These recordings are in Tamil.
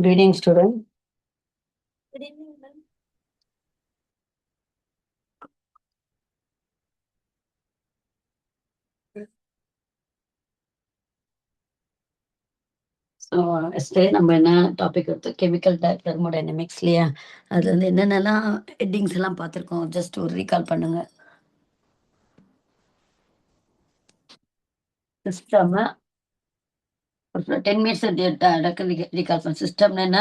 Good evening, student. Good evening, ma'am. So, yesterday நம்ம என்ன டாபிக் எடுத்து கெமிக்கல் தெர்மோடைனமிக்ஸ் இல்லையா? அதுல இருந்து என்னென்னலாம் ஹெட்டிங்ஸ் எல்லாம் பார்த்துருக்கோம். ஜஸ்ட் ஒரு ரீகால் பண்ணுங்க. சிஸ்டம் ஒரு 10 மினிட்ஸ் ரீகால் பண்ண. சிஸ்டம்னா என்ன?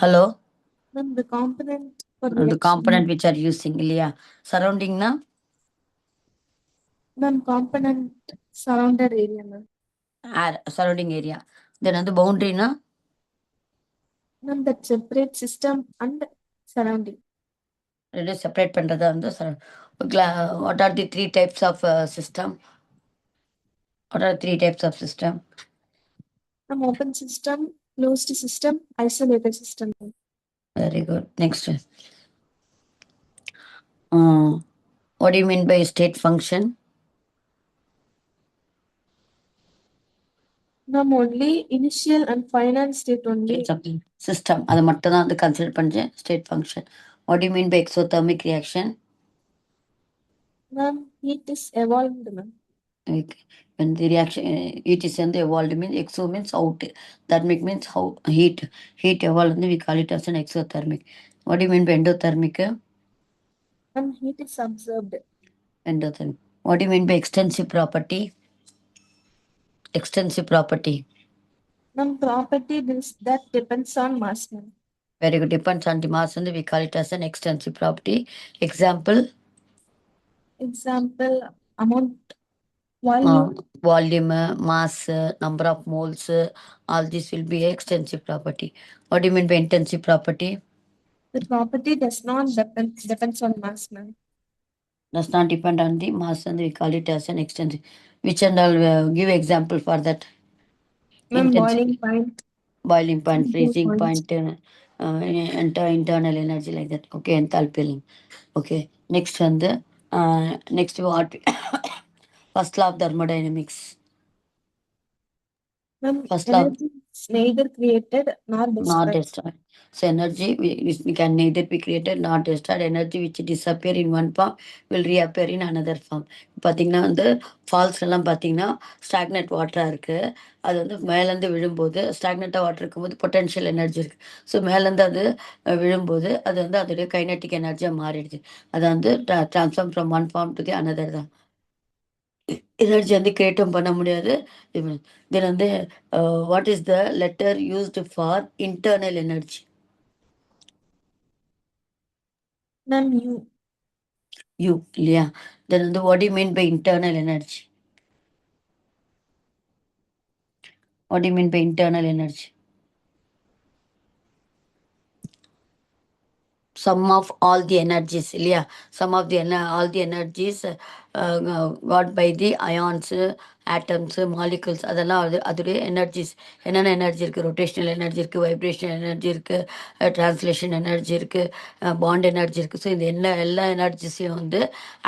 Hello, Ma'am, the component for the reaction. component which are using இல்லையா? சரௌண்டிங்னா Ma'am, component surrounded area, ma'am. Surrounding area. Then வந்து பவுண்டரினா Ma'am, that separate system and surrounding. ரெண்டு செப்பரேட் பண்றதா வந்து what are the three types of system? What are three types of system? Ma'am, open system, closed system, isolated system. Ma'am. Very good. Next. What do you mean by state function? Ma'am, only initial and final state only. System. அதை மட்டும் தான் வந்து கன்சிடர் பண்ணி state function. What do you mean by exothermic reaction? Ma'am, heat is evolved, ma'am. Okay. When the reaction heat is in the evolved means exo means out. Thermic means how heat. Heat evolved we call it as an exothermic. What do you mean by endothermic? Ma'am, heat is absorbed. Endothermic. What do you mean by extensive property? Extensive property. Ma'am, property that depends on mass, ma'am. Very good. Depends on the mass and we call it as an extensive property. Example? Example, amount, volume. Volume, mass, number of moles, all this will be extensive property. What do you mean by intensive property? The property does not depends on mass, ma'am. Does not depend on the mass and we call it as an extensive. Which and I'll give example for that. Ma'am, Intensive. boiling point, freezing point. point, internal energy like that. Okay, enthalpy. Okay, next one the next what? First law of thermodynamics. Ma'am, First law energy is neither created nor not destroyed. destroyed. So energy we can neither be created nor destroyed. Energy which disappear in one form will reappear in another form. பார்த்தீங்கன்னா வந்து ஃபால்ஸ் எல்லாம் பார்த்தீங்கன்னா ஸ்டாக்னட் வாட்டராக இருக்குது. அது வந்து மேலேருந்து விழும்போது ஸ்டாக்னட்டாக வாட்டர் இருக்கும்போது பொட்டென்ஷியல் எனர்ஜி இருக்குது. ஸோ மேலேருந்து அது விழும்போது அது வந்து அதோடைய கைனட்டிக் எனர்ஜியாக மாறிடுது. அதை வந்து transform from one form to the another தான். எனர்ஜி வந்து கிரியேட்டும் பண்ண முடியாது. தென் வந்து what is the letter used for internal energy? Ma'am, you. You இல்லையா? தென் வந்து what you mean by internal energy? What you mean by internal energy? Sum of all the energies இல்லையா? Sum of the all the energies got by the ions, atoms, molecules அதெல்லாம் அதோடைய எனர்ஜிஸ். என்னென்ன எனர்ஜி இருக்குது? ரொட்டேஷனல் எனர்ஜி இருக்குது, வைப்ரேஷனல் எனர்ஜி இருக்குது, டிரான்ஸ்லேஷன் எனர்ஜி இருக்குது, பாண்ட் எனர்ஜி இருக்குது. ஸோ இந்த எல்லா எனர்ஜிஸையும் வந்து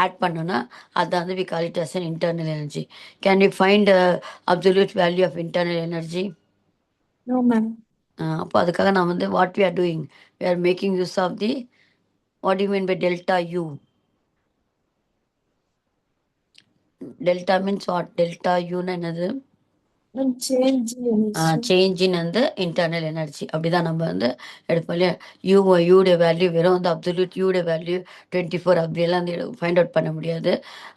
ஆட் பண்ணோன்னா அதான் வந்து we call it as an internal energy. Can you find absolute value of internal energy? No, ma'am. அப்போ அதுக்காக நான் வந்து what we are doing, we are making use of the what do you mean by delta U? Delta means what? Delta U னா என்னது? Ma'am, change in energy. Change in வந்து இன்டர்னல் எனர்ஜி. அப்படிதான் நம்ம வந்து எடுப்போம் இல்லையா? யூடைய வேல்யூ வெறும் வந்து அப்சல்யூட் யூடைய வேல்யூ 24 அப்படியெல்லாம் வந்து ஃபைண்ட் அவுட் பண்ண முடியாது.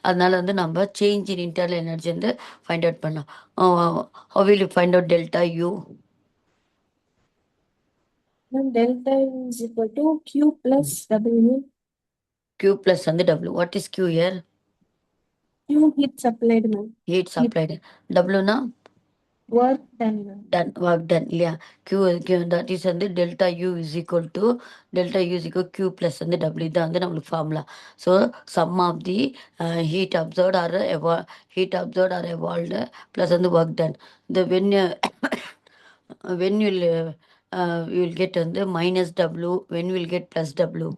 அதனால வந்து நம்ம சேஞ்ச் இன் இன்டர்னல் எனர்ஜி வந்து ஃபைண்ட் அவுட் பண்ணலாம். how will you find out delta U? Ma'am, delta is equal to Q plus W. Q plus வந்து W. What is Q here? Q heat supplied, ma'am. Heat supplied. W னா Work done, ma'am. done, work done இல்லையா? Q that is வந்து delta U is equal to delta U is equal Q plus வந்து டபிள்யூ தான் வந்து நம்மளுக்கு formula. So sum of the heat absorbed or heat absorbed or evolved plus வந்து ஒர்க் டன். இந்த when you will get வந்து minus W, when you will get plus W?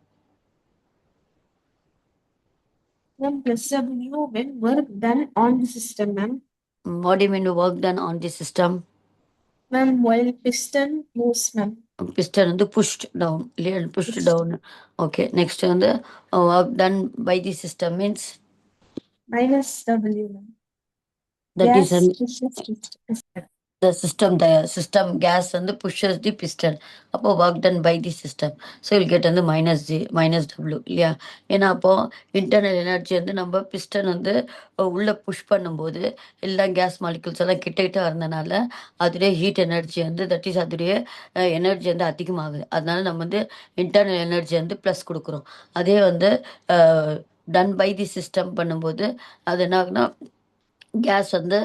Ma'am, plus W when work done on the system, ma'am. What do you mean work done on the system? Ma'am, while piston moves, ma'am. Piston வந்து புஷ்ட் டவுன் இல்லையா, pushed Pushed. Down. Okay, next வந்து work done by the system means Minus W, ma'am. That Gas is pushes piston. the system gas வந்து pushes the piston. அப்போ work done by the system. So you'll get வந்து minus W இல்லையா. ஏன்னா அப்போ இன்டர்னல் எனர்ஜி வந்து நம்ம பிஸ்டன் வந்து உள்ள புஷ் பண்ணும்போது எல்லாம் கேஸ் மாலிகுல்ஸ் எல்லாம் கிட்ட கிட்ட வரதுனால அதுடைய ஹீட் எனர்ஜி வந்து தட் இஸ் அதுடைய எனர்ஜி வந்து அதிகமாகுது. அதனால நம்ம வந்து இன்டர்னல் எனர்ஜி வந்து ப்ளஸ் கொடுக்குறோம். அதே வந்து டன் பை தி சிஸ்டம் பண்ணும்போது அது என்ன ஆகுனா கேஸ் வந்து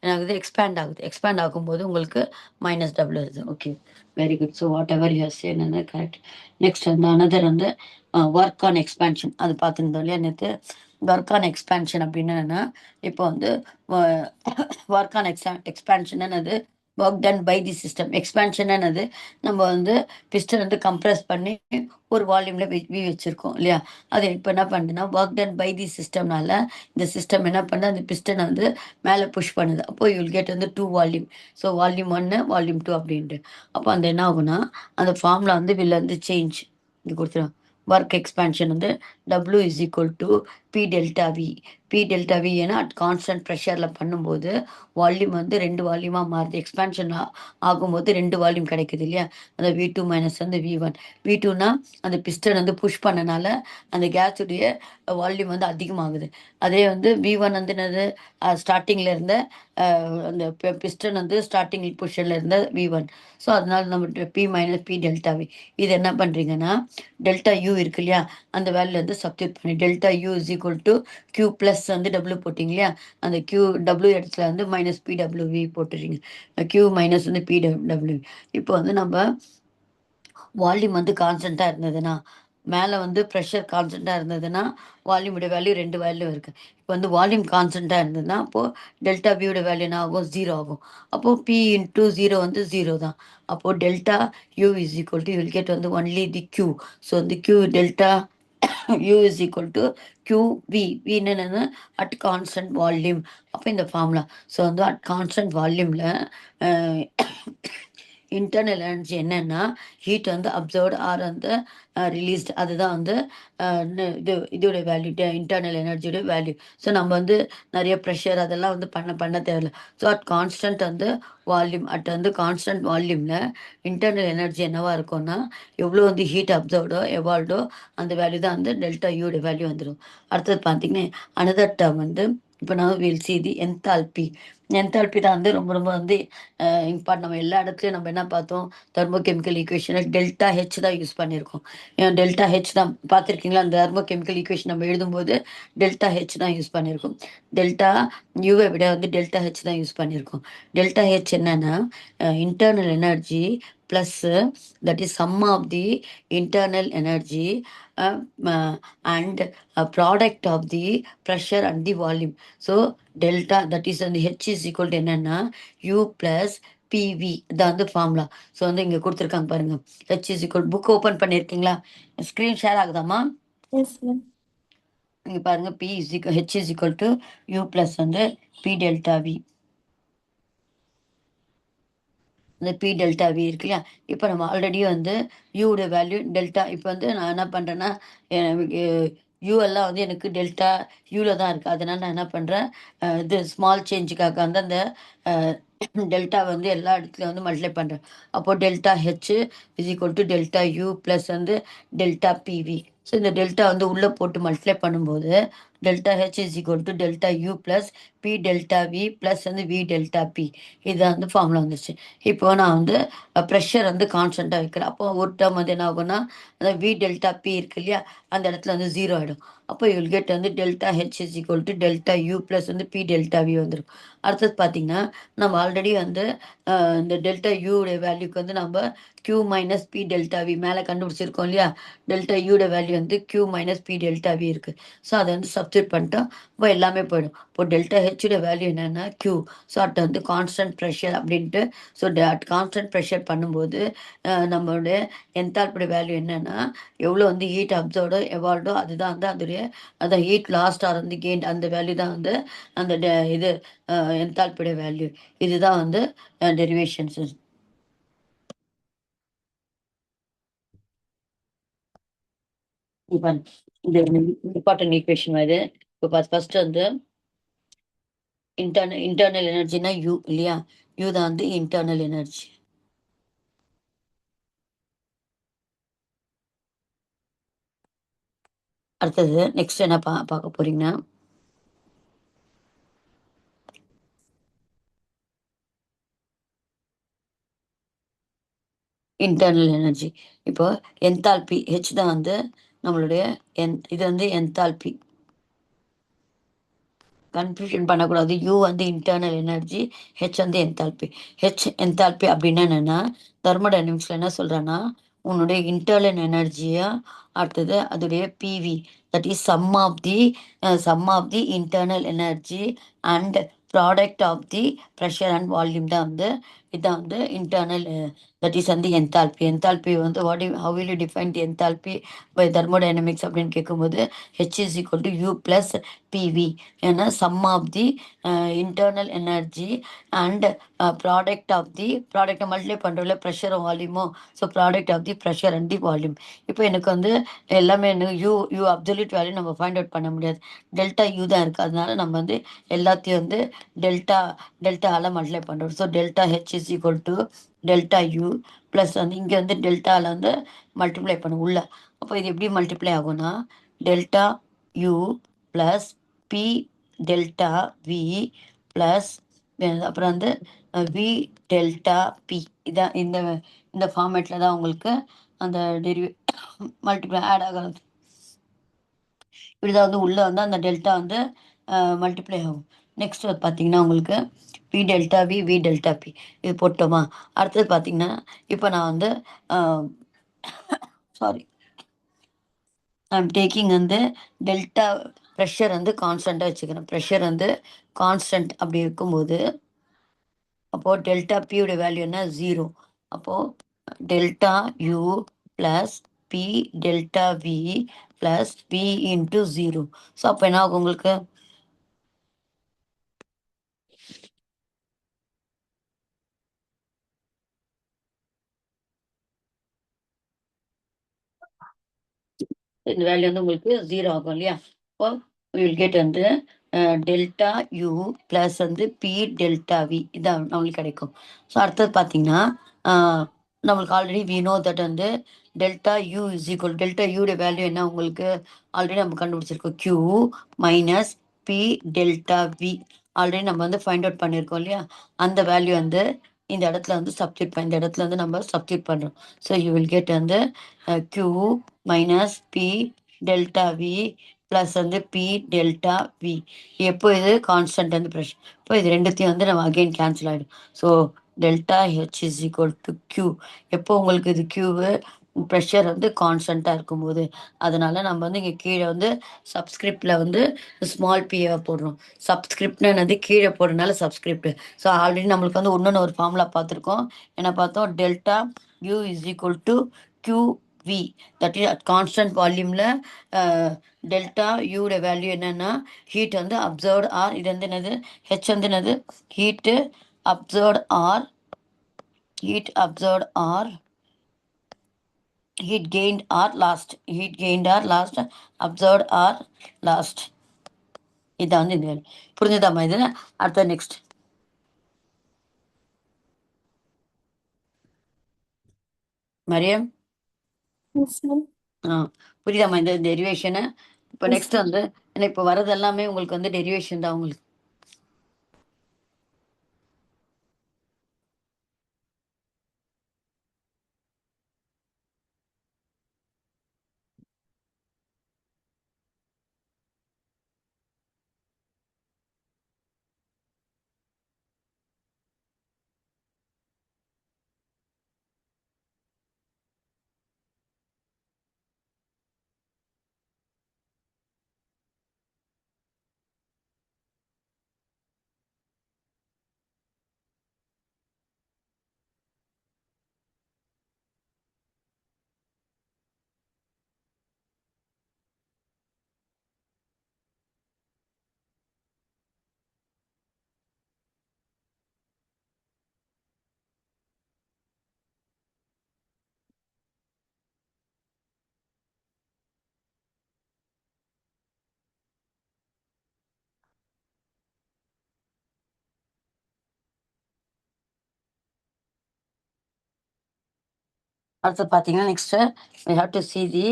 என்னாகுது எக்ஸ்பேண்ட் ஆகுது. எக்ஸ்பேண்ட் ஆகும்போது உங்களுக்கு மைனஸ் டபுள் வருது. Okay, very good. So whatever you said வந்து கரெக்ட். நெக்ஸ்ட் வந்து அனதர் வந்து ஒர்க் ஆன் எக்ஸ்பேன்ஷன் அது பார்த்துருந்தோம் இல்லையா நேற்று. ஒர்க் ஆன் எக்ஸ்பேன்ஷன் அப்படின்னு என்னன்னா இப்போ வந்து ஒர்க் ஆன் எக்ஸ்பேன்ஷன் என்னது, work done by the system. Expansion என்னது, நம்ம வந்து பிஸ்டன் வந்து கம்ப்ரஸ் பண்ணி ஒரு வால்யூம்ல வச்சிருக்கோம் இல்லையா. அது இப்போ என்ன பண்ணுதுன்னா ஒர்க் டன் பை தி சிஸ்டம்னால இந்த சிஸ்டம் என்ன பண்ணுது, அந்த பிஸ்டன் வந்து மேலே புஷ் பண்ணுது. அப்போ யூல் கெட் வந்து 2 வால்யூம். ஸோ வால்யூம் 1 வால்யூம் 2 அப்படின்ட்டு. அப்போ அந்த என்ன ஆகுனா அந்த ஃபார்முலா வந்து வில் வந்து சேஞ்ச் இங்கே கொடுத்துருவோம். ஒர்க் எக்ஸ்பேன்ஷன் வந்து W is equal to P delta V. P delta V ஏன்னா அட் கான்ஸ்டன்ட் ப்ரெஷரில் பண்ணும்போது வால்யூம் வந்து 2 வால்யூமாக மாறுது. எக்ஸ்பேன்ஷன் ஆகும்போது 2 வால்யூம் கிடைக்குது இல்லையா. அந்த V2 மைனஸ் வந்து V1. V2னா அந்த பிஸ்டன் வந்து புஷ் பண்ணனால அந்த கேஸுடைய வால்யூம் வந்து அதிகமாகுது. அதே வந்து V1 வந்து என்னது, ஸ்டார்டிங்கில் இருந்த அந்த பிஸ்டன் வந்து ஸ்டார்டிங் பொசிஷனில் இருந்த V1. ஸோ அதனால நம்ம P minus P delta V. இது என்ன பண்ணுறீங்கன்னா டெல்டா யூ இருக்கு இல்லையா, அந்த வேல்யூ வந்து சப்ஸ்டியூட் பண்ணி delta U is equal to Q plus வந்து டபிள்யூ போட்டிங்க இல்லையா, அந்த கியூ டபிள்யூ இடத்துல வந்து மைனஸ் பி டபிள்யூ வி போட்டுறீங்க. கியூ மைனஸ் வந்து பி டபிள்யூ. இப்போ வந்து நம்ம வால்யூம் வந்து கான்ஸ்டண்ட்டாக இருந்ததுன்னா, மேலே வந்து ப்ரெஷர் கான்ஸ்டண்ட்டாக இருந்ததுன்னா வால்யூமுடைய வேல்யூ 2 வேல்யூ இருக்குது. இப்போ வந்து வால்யூம் கான்ஸ்டண்ட்டாக இருந்ததுன்னா அப்போது டெல்டா வியோட வேல்யூ என்ன ஆகும், 0 ஆகும். அப்போது பி இன்டூ 0 வந்து 0 தான். அப்போது delta U is equal to will get வந்து ஒன்லி தி கியூ. ஸோ வந்து Q delta U is equal to Q V. V என்னென்னு அட் கான்ஸ்டன்ட் வால்யூம். அப்போ இந்த ஃபார்முலா. ஸோ வந்து அட் கான்ஸ்டன்ட் வால்யூமில் இன்டர்னல் எனர்ஜி என்னன்னா ஹீட் வந்து அப்சர்வ்டு ஆர் வந்து ரிலீஸ்டு. அதுதான் வந்து இதோட வேல்யூ, இன்டர்னல் எனர்ஜியோட வேல்யூ. ஸோ நம்ம வந்து நிறைய ப்ரெஷர் அதெல்லாம் வந்து பண்ண தேவையில்லை. ஸோ அட் கான்ஸ்டன்ட் வந்து வால்யூம், வந்து கான்ஸ்டன்ட் வால்யூமில் இன்டர்னல் எனர்ஜி என்னவா இருக்கும்னா எவ்வளோ வந்து ஹீட் அப்சர்வ்டோ எவால்வ்டோ அந்த வேல்யூ தான் வந்து டெல்டா யூட வேல்யூ வந்துடும். அடுத்தது பார்த்தீங்கன்னா அனதர் டேர்ம் வந்து இப்போ நான் will see the enthalpy. Enthalpy தான் வந்து ரொம்ப ரொம்ப வந்து இம்பார்ட். நம்ம எல்லா இடத்துலையும் நம்ம என்ன பார்த்தோம், தெர்மோகெமிக்கல் ஈக்குவேஷனில் டெல்டா ஹெச் தான் யூஸ் பண்ணியிருக்கோம். டெல்டா ஹெச் தான் பார்த்துருக்கீங்களா, அந்த தெர்மோகெமிக்கல் ஈக்குவேஷன் நம்ம எழுதும்போது டெல்டா ஹெச் தான் யூஸ் பண்ணியிருக்கோம். டெல்டா யூவை விட வந்து டெல்டா ஹெச் தான் யூஸ் பண்ணியிருக்கோம். டெல்டா ஹெச் என்னன்னா internal energy plus that is sum of the internal energy and product of the pressure and the volume. So delta that is வந்து ஹெச் இஸ் ஈக்குவல் டு என்னன்னா யூ ப்ளஸ் பிவி இதான் வந்து ஃபார்முலா. ஸோ வந்து இங்கே கொடுத்துருக்காங்க பாருங்க. H is equal, book open பண்ணியிருக்கீங்களா, ஸ்க்ரீன் ஷேர் ஆகுதாம்மா? Yes, ma'am. இங்கே பாருங்க, P is equal H is equal to U plus வந்து பி டெல்டா வி. இந்த பி டெல்டா வி இருக்கு இல்லையா. இப்போ நம்ம ஆல்ரெடி வந்து யூவோட வேல்யூ டெல்டா. இப்போ வந்து நான் என்ன பண்ணுறேன்னா யூ எல்லாம் வந்து எனக்கு டெல்டா யூவில் தான் இருக்குது. அதனால் நான் என்ன பண்ணுறேன், இது ஸ்மால் சேஞ்சுக்காக வந்து அந்த டெல்டா வந்து எல்லா இடத்துலையும் வந்து மல்டிப்ளை பண்ணுறேன். அப்போது delta H is equal to delta U plus வந்து டெல்டா பிவி. ஸோ இந்த டெல்டா வந்து உள்ளே போட்டு மல்டிப்ளை பண்ணும்போது delta H is equal to delta U plus P delta V plus வந்து வி டெல்டா பி. இதான் வந்து ஃபார்முலா வந்துச்சு. இப்போ நான் வந்து ப்ரெஷர் வந்து கான்ஸ்டண்ட்டாக வைக்கிறேன். அப்போ ஒரு டேர்ம் வந்து என்ன ஆகும்னா அந்த வி டெல்டா பி இருக்கு இல்லையா, அந்த இடத்துல வந்து 0 ஆகிடும். அப்போ யூல் கெட் வந்து delta H is equal to delta U plus வந்து பி டெல்டா வி வந்துடும். அடுத்தது பார்த்தீங்கன்னா நம்ம ஆல்ரெடி வந்து இந்த டெல்டா யூடைய வேல்யூக்கு வந்து நம்ம Q minus P delta V மேலே கண்டுபிடிச்சிருக்கோம் இல்லையா. டெல்டா யூட வேல்யூ வந்து Q minus P delta V இருக்குது. ஸோ அதை வந்து சப்ஸ்டியூட் பண்ணிட்டோம். இப்போ எல்லாமே போயிடும். இப்போ டெல்டா ஹெச்சோட வேல்யூ என்னென்னா கியூ. ஸோ அட் வந்து கான்ஸ்டன்ட் ப்ரெஷர் அப்படின்ட்டு. ஸோ அட் கான்ஸ்டன்ட் ப்ரெஷர் பண்ணும்போது நம்மளுடைய என்தால்பியோட வேல்யூ என்னென்னா எவ்வளோ வந்து ஹீட் அப்சர்வ்டோ எவால்வ்டோ அதுதான் வந்து அதோடைய வேல்யூ, அதான் ஹீட் லாஸ்ட் ஆர் வந்து கெயின்ட் அந்த வேல்யூ தான் வந்து அந்த இது என்தால்பியோட வேல்யூ. இதுதான் வந்து டெரிவேஷன்ஸ். இப்போ இந்த இம்பார்ட்டன்ட் ஈக்குவேஷன் வருது. இப்போ ஃபர்ஸ்ட் வந்து இன்டர்னல் எனர்ஜினா யூ இல்லையா? யூ தான் வந்து இன்டர்னல் எனர்ஜி. அடுத்தது நெக்ஸ்ட் என்ன பார்க்க போறீங்கன்னா, இன்டர்னல் எனர்ஜி. இப்போ என்தால்பி ஹெச் தான் வந்து நம்மளுடைய இது வந்து என்தால்பி. கன்ஃபியூஷன் பண்ணக்கூடாது. யூ வந்து இன்டர்னல் எனர்ஜி, ஹெச் வந்து என்தால்பி. ஹெச் என்தால்பி அப்படின்னா என்னன்னா, தெர்மோடைனமிக்ஸ்ல என்ன சொல்றேன்னா, உன்னுடைய இன்டர்னல் எனர்ஜியா அடுத்தது அதோடைய PV that is sum of the internal energy and product of the pressure and volume தான் வந்து இதான் வந்து இன்டர்னல் தட் இஸ் வந்து என்தால்பி. என்தால்பி வந்து how will you define the enthalpy by thermodynamics அப்படின்னு கேட்கும்போது H is equal to U plus PV. ஏன்னா sum of the internal energy and ப்ராடக்டை மல்டிப்ளை பண்ணுறோம்ல ப்ரெஷரும் வால்யூமோ. So product of the pressure and the volume. இப்போ எனக்கு வந்து எல்லாமே எனக்கு யூ அப்சல்யூட் வேல்யூ நம்ம ஃபைண்ட் அவுட் பண்ண முடியாது. டெல்டா யூ தான் இருக்குது. அதனால நம்ம வந்து எல்லாத்தையும் வந்து டெல்டாவில் மல்டிப்ளை பண்ணுறோம். So delta H is equal to delta U plus வந்து இங்கே வந்து டெல்டாவில் வந்து மல்டிப்ளை பண்ணும் உள்ள. அப்போ இது எப்படி மல்டிப்ளை ஆகும்னா delta U plus P delta V plus அப்புறம் வந்து வி டெல்டா பி. இதான் இந்த இந்த ஃபார்மேட்டில் தான் உங்களுக்கு அந்த மல்டிப்ளை ஆட் ஆகிறது. இப்படிதான் வந்து உள்ளே வந்து அந்த டெல்டா வந்து மல்டிப்ளை ஆகும். நெக்ஸ்ட் பார்த்தீங்கன்னா உங்களுக்கு V delta V delta P இது போட்டோமா. அடுத்தது பார்த்தீங்கன்னா இப்போ நான் வந்து சாரி ஐம் டேக்கிங் வந்து டெல்டா ப்ரெஷர் வந்து கான்ஸ்டண்ட்டாக வச்சுக்கிறேன். ப்ரெஷர் வந்து கான்ஸ்டன்ட் அப்படி இருக்கும்போது அப்போது டெல்டா பியோட வேல்யூ என்ன 0. அப்போது delta U plus P delta V plus P into 0. So அப்போ என்ன ஆகும் உங்களுக்கு இந்த வேல்யூ வந்து உங்களுக்கு 0 ஆகும் இல்லையா? இப்போ வில் கெட் வந்து டெல்டா யூ ப்ளஸ் வந்து பி டெல்டா வி இதான் நம்மளுக்கு கிடைக்கும். ஸோ அடுத்தது பார்த்தீங்கன்னா நம்மளுக்கு ஆல்ரெடி வி நோ தட் வந்து delta U is equal delta யூட வேல்யூ என்ன உங்களுக்கு ஆல்ரெடி நம்ம கண்டுபிடிச்சிருக்கோம். Q minus P delta V already நம்ம வந்து ஃபைண்ட் அவுட் பண்ணியிருக்கோம் இல்லையா? அந்த வேல்யூ வந்து இந்த இடத்துல வந்து இந்த இடத்துல வந்து நம்ம சப்ஸ்டியூட் பண்ணுறோம். ஸோ யூ வில் கெட் வந்து Q minus P delta V plus வந்து பி டெல்டா வி. எப்போ இது கான்ஸ்டன்ட் வந்து ப்ரெஷர். இப்போ இது ரெண்டுத்தையும் வந்து நம்ம அகெயின் கேன்சல் ஆகிடும். So delta H is equal to Q. எப்போ உங்களுக்கு இது கியூவு ப்ரெஷர் வந்து கான்ஸ்டண்ட்டாக இருக்கும்போது. அதனால நம்ம வந்து இங்கே கீழே வந்து சப்ஸ்கிரிப்டில் வந்து ஸ்மால் பிஏவை போடுறோம். சப்ஸ்கிரிப்ட்னு என்னது கீழே போடுறதுனால சப்ஸ்கிரிப்ட். ஸோ ஆல்ரெடி நம்மளுக்கு வந்து இன்னொன்று ஒரு ஃபார்முலா பார்த்துருக்கோம். என்ன பார்த்தோம் delta U is equal to Q V that is at constant வால்யூமில் டெல்டா யூட வேல்யூ என்னென்னா ஹீட் வந்து அப்சர்வ்ட் ஆர் இது வந்து என்னது ஹெச் வந்து என்னது heat absorbed or heat absorbed or heat gained or lost observed or lost. இதான் வந்து இந்த வேலை. புரிஞ்சுதாம்மா இது? அடுத்த நெக்ஸ்ட் மரியம். Yes, ma'am. புரியுதாம்மா இந்த டெரிவேஷனு? இப்போ Yes, நெக்ஸ்ட் வந்து எனக்கு இப்போ வரது எல்லாமே உங்களுக்கு வந்து டெரிவேஷன் தான் உங்களுக்கு. அடுத்து பார்த்தீங்கன்னா next we have to see the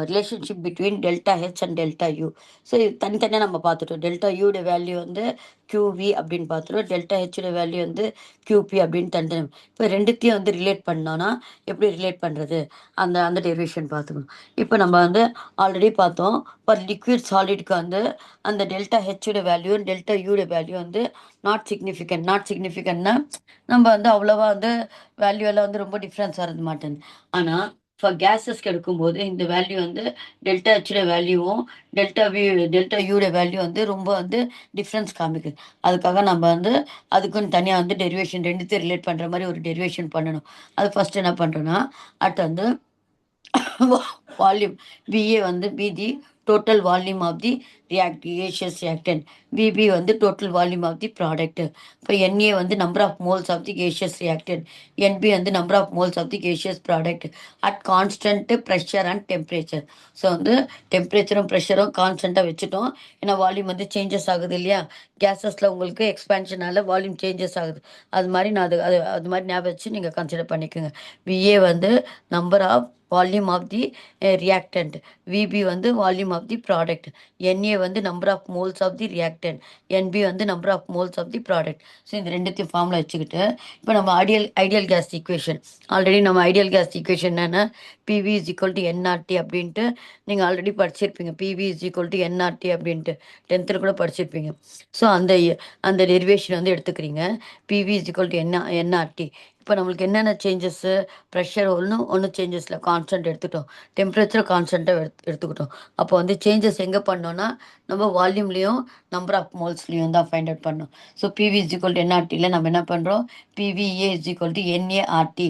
relationship between delta H and delta you. So இது தனித்தனியாக நம்ம பார்த்துட்டோம். டெல்டா யூட வேல்யூ வந்து கியூவி அப்படின்னு பார்த்துட்டோம். டெல்டா ஹெச்சோட வேல்யூ வந்து கியூபி அப்படின்னு தனித்தனி. இப்போ ரெண்டுத்தையும் வந்து ரிலேட் பண்ணோன்னா எப்படி ரிலேட் பண்ணுறது, அந்த அந்த டெரிவேஷன் பார்த்துக்கணும். இப்போ நம்ம வந்து ஆல்ரெடி பார்த்தோம். ஒரு லிக்விட் சாலிட்க்கு வந்து அந்த டெல்டா ஹெச்சோட வேல்யூ டெல்டா யூட வேல்யூ வந்து நாட் சிக்னிஃபிகண்ட்னா நம்ம வந்து அவ்வளோவா வந்து வேல்யூ எல்லாம் வந்து ரொம்ப டிஃப்ரென்ஸ் வரது மாட்டேங்குது. ஆனால் ஃபார் கேஸஸ்க்கு எடுக்கும்போது இந்த வேல்யூ வந்து டெல்டா ஹெச்சோட வேல்யூவும் டெல்டா யூட வேல்யூ வந்து ரொம்ப வந்து டிஃப்ரென்ஸ் காமிக்குது. அதுக்காக நம்ம வந்து அதுக்குன்னு தனியாக வந்து டெரிவேஷன் ரெண்டுத்தையும் ரிலேட் பண்ணுற மாதிரி ஒரு டெரிவேஷன் பண்ணணும். அது ஃபர்ஸ்ட் என்ன பண்ணுறோன்னா அடுத்து வந்து வால்யூம் VA வந்து BD total volume of the gaseous reactant. VB வந்து total volume of the product. இப்போ NA வந்து number of moles of the gaseous reactant. NB வந்து number of moles of the gaseous product at constant pressure and temperature. So வந்து டெம்பரேச்சரும் ப்ரெஷரும் கான்ஸ்டண்ட்டாக வச்சுட்டோம். ஏன்னா வால்யூம் வந்து சேஞ்சஸ் ஆகுது இல்லையா, கேஸஸில் உங்களுக்கு எக்ஸ்பேன்ஷனால வால்யூம் சேஞ்சஸ் ஆகுது. அது மாதிரி நான் அது மாதிரி ஞாபகம் வச்சு நீங்கள் கன்சிடர் பண்ணிக்கோங்க. VA வந்து number of volume of the reactant, VB வந்து volume of the product, NA வந்து number of moles of the reactant, NB வந்து number of moles of the product. So இந்த ரெண்டுத்தையும் ஃபார்மில் வச்சுக்கிட்டு இப்போ நம்ம ஐடியல் கேஸ் ஈக்குவேஷன் ஆல்ரெடி நம்ம ஐடியல் கேஸ் ஈக்குவேஷன் என்னென்னா PV is equal to NRT அப்படின்ட்டு நீங்கள் ஆல்ரெடி படிச்சிருப்பீங்க. PV is equal to NRT அப்படின்ட்டு 10th கூட படிச்சிருப்பீங்க. ஸோ அந்த அந்த டெரிவேஷன் வந்து எடுத்துக்கிறீங்க. PV is equal to NRT. இப்போ நம்மளுக்கு என்னென்ன சேஞ்சஸ்ஸு, ப்ரெஷர் ஒன்றும் சேஞ்சஸ் இல்லை, கான்ஸ்டன்ட் எடுத்துட்டோம். டெம்பரேச்சர் கான்ஸ்டண்ட்டாக எடுத்துக்கிட்டோம். அப்போ வந்து சேஞ்சஸ் எங்கே பண்ணோன்னா நம்ம வால்யூம்லேயும் நம்பர் ஆஃப் மோல்ஸ்லேயும் தான் ஃபைண்ட் அவுட் பண்ணோம். So PV is equal to NRTயில் நம்ம என்ன பண்ணுறோம், PVA is equal to NART,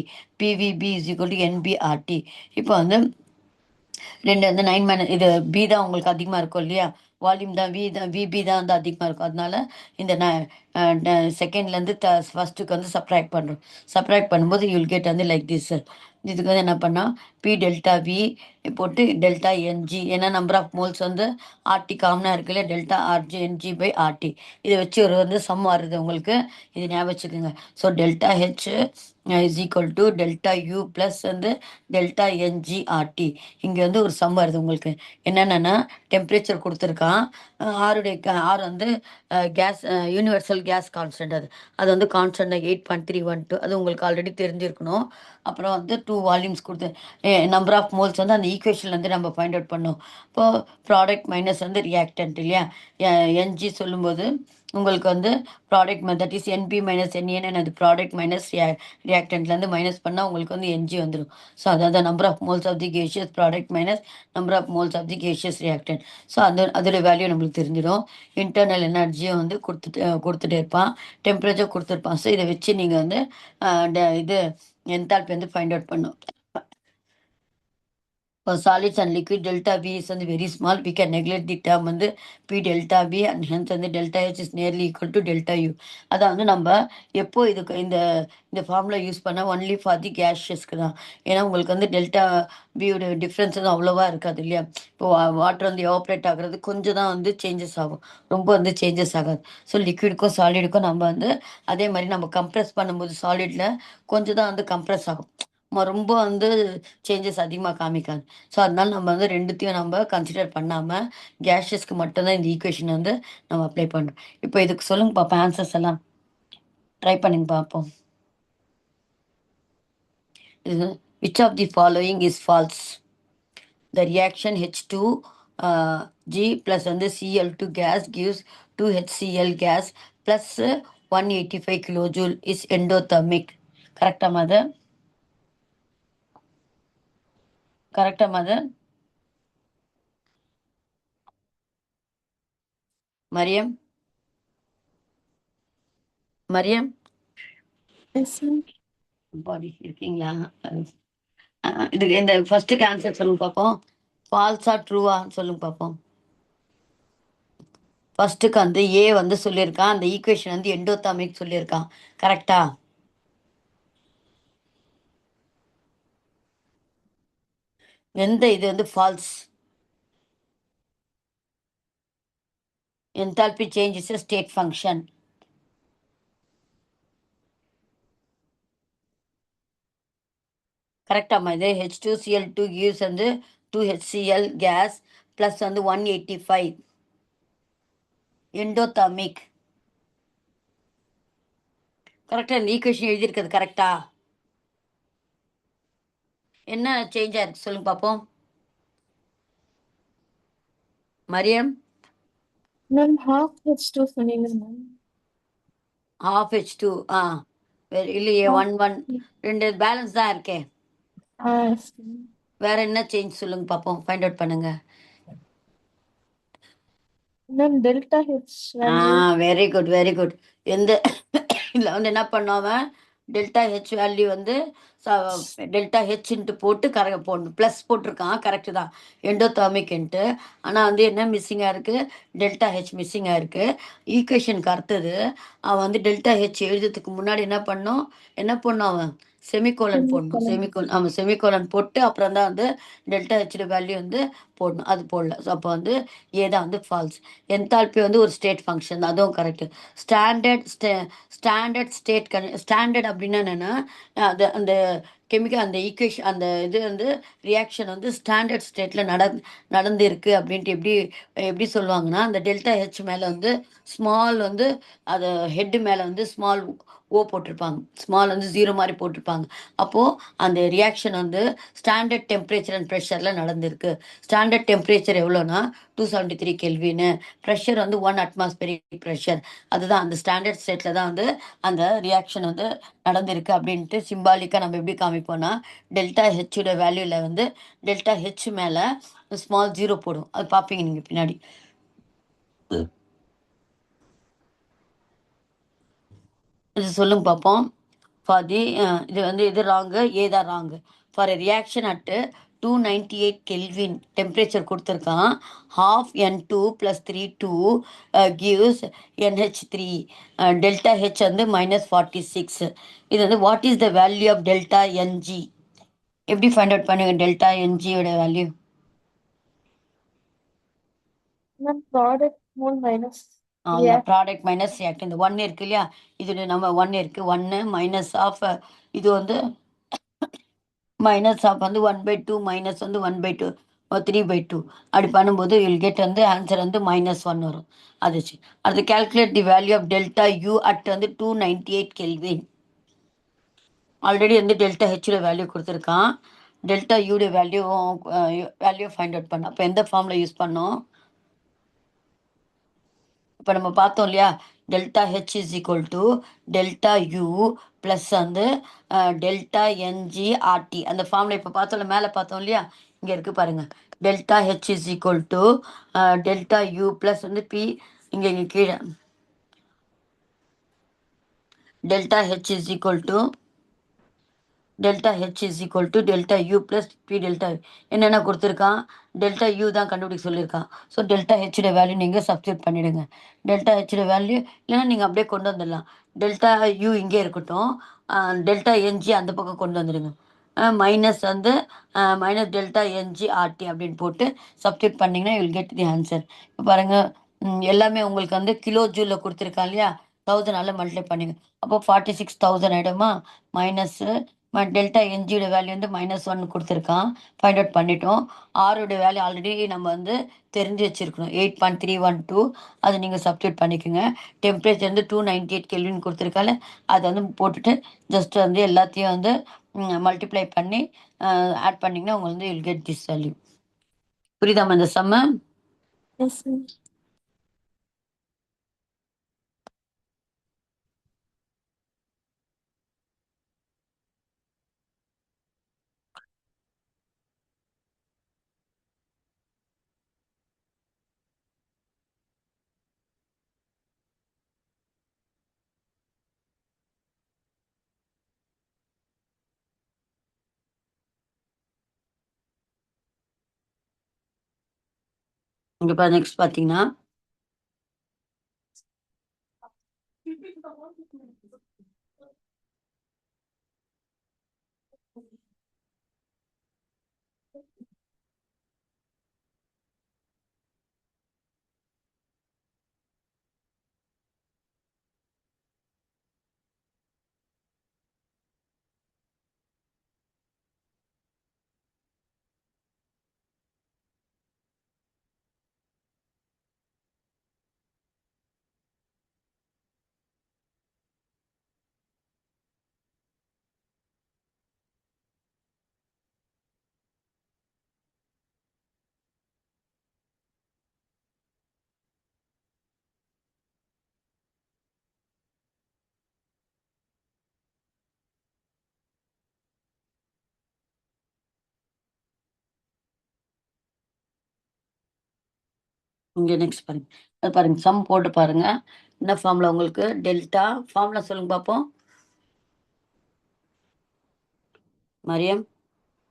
PVB is equal to NBRT. இப்போ வந்து ரெண்டு வந்து 9 இது பி தான் உங்களுக்கு அதிகமாக இருக்கும் இல்லையா, வால்யூம் தான் விபி தான் வந்து அதிகமாக இருக்கும். அதனால இந்த செகண்ட்லேருந்து ஃபர்ஸ்ட்டுக்கு வந்து சப்ராக்ட் பண்ணுறோம். சப்ராக்ட் பண்ணும்போது யூல் கெட் வந்து லைக் திஸ். இதுக்கு வந்து என்ன பண்ணால் பி டெல்டா வி போட்டு டெல்டா என்ஜி, ஏன்னா நம்பர் ஆஃப் மோல்ஸ் வந்து ஆர்டி காமனாக இருக்கு இல்லையா, delta RG ng by RT. இதை வச்சு ஒரு வந்து சம் வருது உங்களுக்கு, இது ஞாபகம் வச்சுக்கோங்க. So delta H is equal to delta U plus வந்து டெல்டா என்ஜிஆர்டி. இங்கே வந்து ஒரு சம் வருது உங்களுக்கு. என்னென்னா டெம்பரேச்சர் கொடுத்துருக்கான், ஆர் வந்து கேஸ் யூனிவர்சல் கேஸ் கான்ஸ்டன்ட், அது வந்து கான்ஸ்டன்ட் 8.312, அது உங்களுக்கு ஆல்ரெடி தெரிஞ்சிருக்கணும். அப்புறம் வந்து 2 வால்யூம்ஸ் கொடுத்து நம்பர் ஆஃப் மோல்ஸ் வந்து அந்த ஈக்குவேஷன்லேருந்து நம்ம ஃபைண்ட் அவுட் பண்ணோம். இப்போது ப்ராடக்ட் மைனஸ் வந்து ரியாக்டன்ட் இல்லையா, என்ஜி சொல்லும்போது உங்களுக்கு வந்து product that is NB minus என்ஏன்னு அது ப்ராடக்ட் மைனஸ் ரியாக்டன்ட்லேருந்து மைனஸ் பண்ணால் உங்களுக்கு வந்து என்ஜி வந்துடும். ஸோ அதாவது number of moles of the gaseous product minus number of moles of the gaseous reactant. So அதோட வேல்யூ நம்மளுக்கு தெரிஞ்சிடும். இன்டர்னல் எனர்ஜியும் வந்து கொடுத்துட்டே இருப்பான், டெம்பரேச்சர் கொடுத்துருப்பான். ஸோ இதை வச்சு நீங்கள் வந்து இது என்தால்பி வந்து ஃபைண்ட் அவுட் பண்ணும். For solids and liquid, delta V is வந்து very small. We can neglect the term வந்து P delta V and hence வந்து delta H is nearly equal to delta U. அதான் வந்து நம்ம எப்போ இதுக்கு இந்த ஃபார்முலா யூஸ் பண்ணால் ஒன்லி ஃபார் தி கேஷியஸ்க்கு தான். ஏன்னா உங்களுக்கு வந்து டெல்டா வியோட டிஃப்ரென்ஸ் வந்து அவ்வளோவா இருக்காது இல்லையா. இப்போ வாட்டர் வந்து எவாப்ரேட் ஆகுறது கொஞ்சம் தான் வந்து சேஞ்சஸ் ஆகும், ரொம்ப வந்து சேஞ்சஸ் ஆகாது. ஸோ லிக்விடுக்கும் சாலிடுக்கும் நம்ம வந்து அதே மாதிரி நம்ம கம்ப்ரெஸ் பண்ணும்போது சாலிடில் கொஞ்சம் தான் வந்து கம்ப்ரெஸ் ஆகும், ரொம்ப வந்து சேஞ்சஸ் அதிகமாக காமிக்காது. ஸோ அதனால நம்ம வந்து ரெண்டுத்தையும் நம்ம கன்சிடர் பண்ணாமல் கேஷஸ்க்கு மட்டும்தான் இந்த ஈக்குவேஷன் வந்து நம்ம அப்ளை பண்ணுறோம். இப்போ இதுக்கு சொல்லுங்க பார்ப்போம், ஆன்சர்ஸ் எல்லாம் ட்ரை பண்ணுங்க பார்ப்போம். இது which of the following is false? The reaction H2 G plus வந்து Cl2 gas gives 2HCl gas plus 185 kilojoule is endothermic. கரெக்டா மதர்? கரெக்டா மதர்? மரியம்? Mariam Yes, ma'am. பாடி இருக்கீங்களா? இதுக்கு இந்த ஃபர்ஸ்ட்டுக்கு ஆன்சர் சொல்லுங்க பார்ப்போம். ஃபால்ஸா ட்ரூவா சொல்லுங்க பார்ப்போம். ஃபர்ஸ்ட்டுக்கு வந்து ஏ வந்து சொல்லியிருக்கான், அந்த ஈக்குவேஷன் வந்து எண்டோதாமிக் சொல்லியிருக்கான். கரெக்டா? எந்த இது வந்து false? Enthalpy change is state function. கரெக்டாம்மா இது H2Cl2 gives வந்து 2HCl கேஸ் ப்ளஸ் வந்து 185 எண்டோதர்மிக். கரெக்டாக இந்த ஈக்குவேஷன் எழுதியிருக்கிறது கரெக்டா? என்ன சேஞ்ச் ஆயிருக்கு சொல்லுங்க பார்ப்போம். மரியம் Ma'am, half H2 சொன்னீங்க மேம். half H2 ஆ இல்லையே Half. 1 2 பேலன்ஸ் தான் இருக்கே. Yes, ma'am. வேற என்ன சேஞ்ச் சொல்லுங்க பார்ப்போம், ஃபைண்ட் அவுட் பண்ணுங்க. Ma'am, delta H value. Very good very good. எந்த இதில் வந்து என்ன பண்ணாம டெல்டா ஹெச் வேல்யூ வந்து டெல்டா ஹெச்ன்ட்டு போட்டு போடணும். ப்ளஸ் போட்டிருக்கான், கரெக்டு தான், எண்டோதாமிக்ன்ட்டு. ஆனால் வந்து என்ன மிஸ்ஸிங்காக இருக்குது, டெல்டா ஹெச் மிஸ்ஸிங்காக இருக்குது. ஈக்குவேஷனுக்கு அடுத்தது அவன் வந்து டெல்டா ஹெச் எழுதுறதுக்கு முன்னாடி என்ன பண்ணோம் அவன் செமிகோலன் போடணும். Semicolon. ஆமாம் செமிகோலன் போட்டு அப்புறம் தான் வந்து டெல்டா ஹெச்சோட வேல்யூ வந்து போடணும். அது போடல. ஸோ அப்போ வந்து ஏதான் வந்து ஃபால்ஸ். என்தால்பி வந்து ஒரு ஸ்டேட் ஃபங்க்ஷன், அதுவும் கரெக்டு. ஸ்டாண்டர்ட் ஸ்டேட் ஸ்டாண்டர்ட் அப்படின்னா என்னென்னா அந்த கெமிக்கல் அந்த ஈக்குவேஷன் அந்த இது வந்து ரியாக்ஷன் வந்து ஸ்டாண்டர்ட் ஸ்டேட்டில் நடந்திருக்கு அப்படின்ட்டு எப்படி எப்படி சொல்லுவாங்கன்னா, அந்த டெல்டா ஹெச் மேலே வந்து ஸ்மால் வந்து அது ஹெட்டு மேலே வந்து ஸ்மால் ஓ போட்டிருப்பாங்க, ஸ்மால் வந்து ஜீரோ மாதிரி போட்டிருப்பாங்க. அப்போது அந்த ரியாக்ஷன் வந்து ஸ்டாண்டர்ட் டெம்பரேச்சர் அண்ட் ப்ரெஷரில் நடந்திருக்கு. ஸ்டாண்டர்ட் டெம்பரேச்சர் எவ்வளோனா 273 கெல்வின்னு, ப்ரெஷர் வந்து 1 அட்மாஸ்பெரிக் ப்ரெஷர். அதுதான் அந்த ஸ்டாண்டர்ட் ஸ்டேட்டில் தான் வந்து அந்த ரியாக்ஷன் வந்து நடந்திருக்கு அப்படின்ட்டு சிம்பாலிக்காக நம்ம எப்படி காமிப்போம்னா, டெல்டா ஹெச்சோட வேல்யூவில் வந்து டெல்டா ஹெச் மேலே ஸ்மால் ஜீரோ போடும். அது பார்ப்பீங்க நீங்கள் பின்னாடி. இது சொல்லுங்க பார்ப்போம். ஃபார் தி இது வந்து இது ராங்கு, ஏதான் wrong. For a reaction at 298 kelvin temperature கொடுத்துருக்கான். half N2 + 3 2 gives NH3. Delta H வந்து -46. இது வந்து what is the value of delta NG? எப்படி ஃபைண்ட் அவுட் பண்ணுங்க டெல்டா என்ஜியோட வேல்யூ? Ma'am, product mole minus அந்த react. ப்ராடக்ட் மைனஸ் ரியாக்ட், இந்த 1 இருக்கு இல்லையா, இது நம்ம 1 இருக்கு, 1 மைனஸ் ஆஃப் இது வந்து மைனஸ் ஆஃப் வந்து 1/2 மைனஸ் வந்து 1/2 3/2. அப்படி பண்ணும்போது வில் கெட் வந்து ஆன்சர் வந்து -1 வரும். அது calculate the value of delta U at வந்து 298 கெல்வின். ஆல்ரெடி வந்து டெல்டா ஹெச்சோட வேல்யூ கொடுத்துருக்கான். டெல்டா யூட வேல்யூ ஃபைண்ட் அவுட் பண்ண அப்போ எந்த ஃபார்மில் யூஸ் பண்ணோம்? இப்போ நம்ம பார்த்தோம் இல்லையா, delta H is equal to delta U plus வந்து டெல்டா என்ஜி ஆர்டி. அந்த ஃபார்மில் இப்போ பார்த்தோம்ல, மேலே பார்த்தோம் இல்லையா, இங்கே இருக்குது பாருங்கள். Delta H is equal to delta U plus வந்து பி, இங்கே கீழே delta H is equal to delta H is equal to delta U plus P delta. என்னென்ன கொடுத்துருக்கான், டெல்டா யூ தான் கண்டுபிடிக்க சொல்லியிருக்கான். ஸோ டெல்டா ஹெச்சோட வேல்யூ நீங்கள் சப்ஸ்டியூட் பண்ணிவிடுங்க. டெல்டா ஹெச்சோட வேல்யூ இல்லைன்னா நீங்கள் அப்படியே கொண்டு வந்துடலாம். டெல்டா யூ இங்கே இருக்கட்டும், டெல்டா என்ஜி அந்த பக்கம் கொண்டு வந்துடுங்க. மைனஸ் வந்து மைனஸ் டெல்டா என்ஜி ஆர்டி அப்படின்னு போட்டு சப்ஸ்டியூட் பண்ணிங்கன்னா you will get the answer. இப்போ பாருங்கள், எல்லாமே உங்களுக்கு வந்து கிலோ ஜூலில் கொடுத்துருக்கான் இல்லையா, 1000 மல்டிப்ளை பண்ணிங்க. அப்போ 46,000 ஆகிடுமா. மைனஸ்ஸு டெல்டா என்ஜியோட வேல்யூ வந்து -1 கொடுத்துருக்கான், ஃபைண்ட் அவுட் பண்ணிட்டோம். ஆரோட வேல்யூ ஆல்ரெடி நம்ம வந்து தெரிஞ்சு வச்சுருக்கணும், 8.312. அது நீங்கள் சப்ஸ்டியூட் பண்ணிக்கோங்க. டெம்பரேச்சர் வந்து 298 கெல்வின் கொடுத்துருக்கால, அதை வந்து போட்டுட்டு ஜஸ்ட் வந்து எல்லாத்தையும் வந்து மல்டிப்ளை பண்ணி ஆட் பண்ணிங்கன்னா உங்களுக்கு வந்து வில் கெட் திஸ் வேல்யூ. புரியுதாம்மா இந்த சம்ம? Yes, ma'am. இங்கே நெக்ஸ்ட் பார்த்தீங்கன்னா இங்க நெக்ஸ்ட் பாருங்க. அது பாருங்க, சம் போட்டு பாருங்க. என்ன ஃபார்முலா உங்களுக்கு? டெல்டா ஃபார்முலா சொல்லுங்க பார்ப்போம். மரியம்,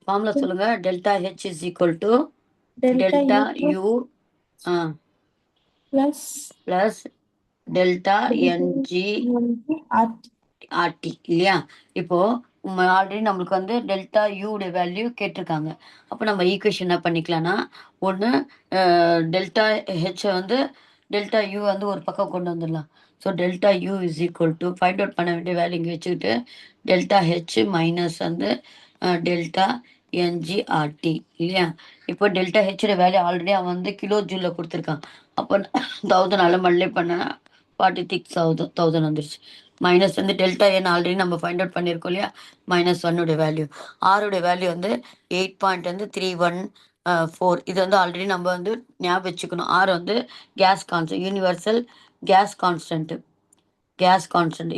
ஃபார்முலா சொல்லுங்க. Delta H is equal to delta delta U U plus plus delta delta ng into RT. RT இல்லையா? இப்போ ஆல்ரெடி நம்மளுக்கு வந்து டெல்டா யூடைய வேல்யூ கேட்டிருக்காங்க. அப்போ நம்ம ஈக்குவேஷன் என்ன பண்ணிக்கலாம்னா, ஒன்று டெல்டா ஹெச்சை வந்து டெல்டா யூ வந்து ஒரு பக்கம் கொண்டு வந்துடலாம். So delta U is equal to find out பண்ண வேண்டிய வேல்யூ இங்கே வச்சுக்கிட்டு டெல்டா ஹெச் மைனஸ் வந்து டெல்டா என்ஜிஆர்டி இல்லையா? இப்போ டெல்டா ஹெச்சோட வேல்யூ ஆல்ரெடி அவன் வந்து கிலோ ஜூலில் கொடுத்துருக்கான். அப்போ 1000 மல்டிப்ளை பண்ணனா 46,000 வந்துருச்சு. மைனஸ் வந்து டெல்டா என் ஆல்ரெடி நம்ம ஃபைண்ட் அவுட் பண்ணியிருக்கோம் இல்லையா? -1 வேல்யூ. ஆருடைய வேல்யூ வந்து 8.31 இது வந்து ஆல்ரெடி நம்ம வந்து ஞாபகம் வச்சுக்கணும். ஆர் வந்து case constant, universal case constant.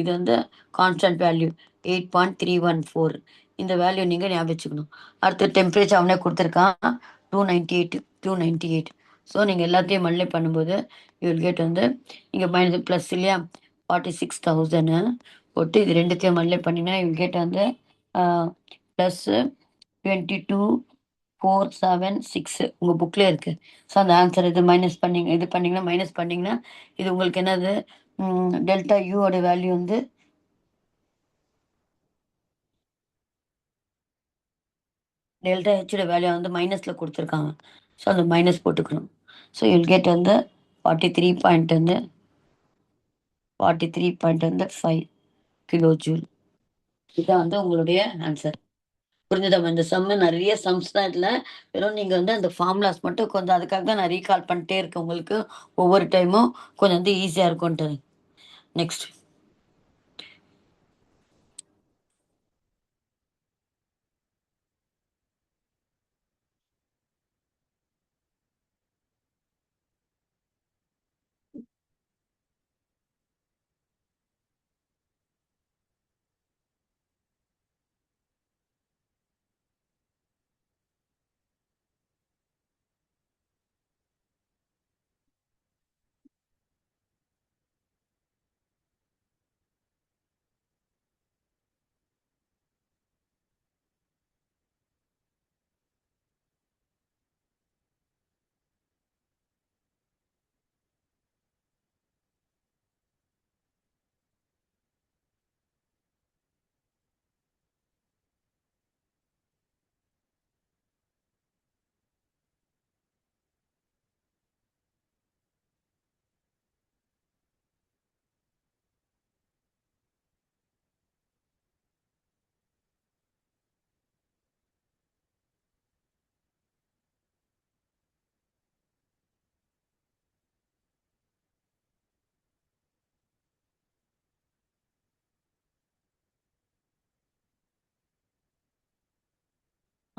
இது வந்து கான்ஸ்டன்ட் வேல்யூ 8.314. இந்த வேல்யூ நீங்கள் ஞாபகம் வச்சுக்கணும். அடுத்து டெம்பரேச்சர் அவனே கொடுத்துருக்கான் 298. ஸோ நீங்கள் எல்லாத்தையும் மல்டிப்ளை பண்ணும்போது யூ வில் கெட் வந்து இங்கே மைனஸ் ப்ளஸ் இல்லையா? 46,000 போட்டு இது ரெண்டுத்தையும் மல்டிப்ளை பண்ணிங்கன்னா யூ வில் கெட் வந்து ப்ளஸ் 22,476 உங்கள் புக்கில் இருக்குது. ஸோ அந்த ஆன்சர் இது மைனஸ் பண்ணிங்க, இது பண்ணிங்கன்னா மைனஸ் பண்ணிங்கன்னா இது உங்களுக்கு என்னது? டெல்டா யூவோட வேல்யூ வந்து டெல்டா ஹெச்சோட வேல்யூ வந்து மைனஸில் கொடுத்துருக்காங்க. ஸோ அந்த மைனஸ் போட்டுக்கணும். ஸோ யூல் கெட் வந்து 43.5 கிலோ ஜூல். இதுதான் வந்து உங்களுடைய ஆன்சர். புரிஞ்சுதா? இந்த சம்மு நிறைய சம்ஸ் தான் இதில். வெறும் நீங்கள் வந்து அந்த ஃபார்முலாஸ் மட்டும் கொஞ்சம், அதுக்காக தான் நான் ரீகால் பண்ணிட்டே இருக்கேன் உங்களுக்கு. ஒவ்வொரு டைமும் கொஞ்சம் வந்து ஈஸியாக இருக்கும்ன்ட்டு. நெக்ஸ்ட்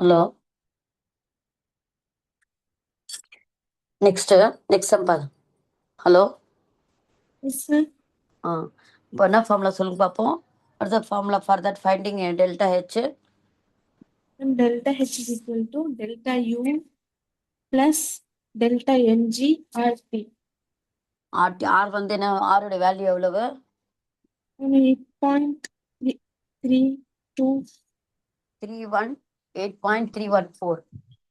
ஹலோ, நெக்ஸ்ட் சம் பாரு. Hello, Yes, sir. இப்போ என்ன ஃபார்முலா சொல்லுங்க பார்ப்போம். அடுத்த formula for that finding delta H. And delta H is equal to delta U plus delta NG RT. R வந்து என்ன? ஆரோட வேல்யூ எவ்வளவு? 8.32. 8.314.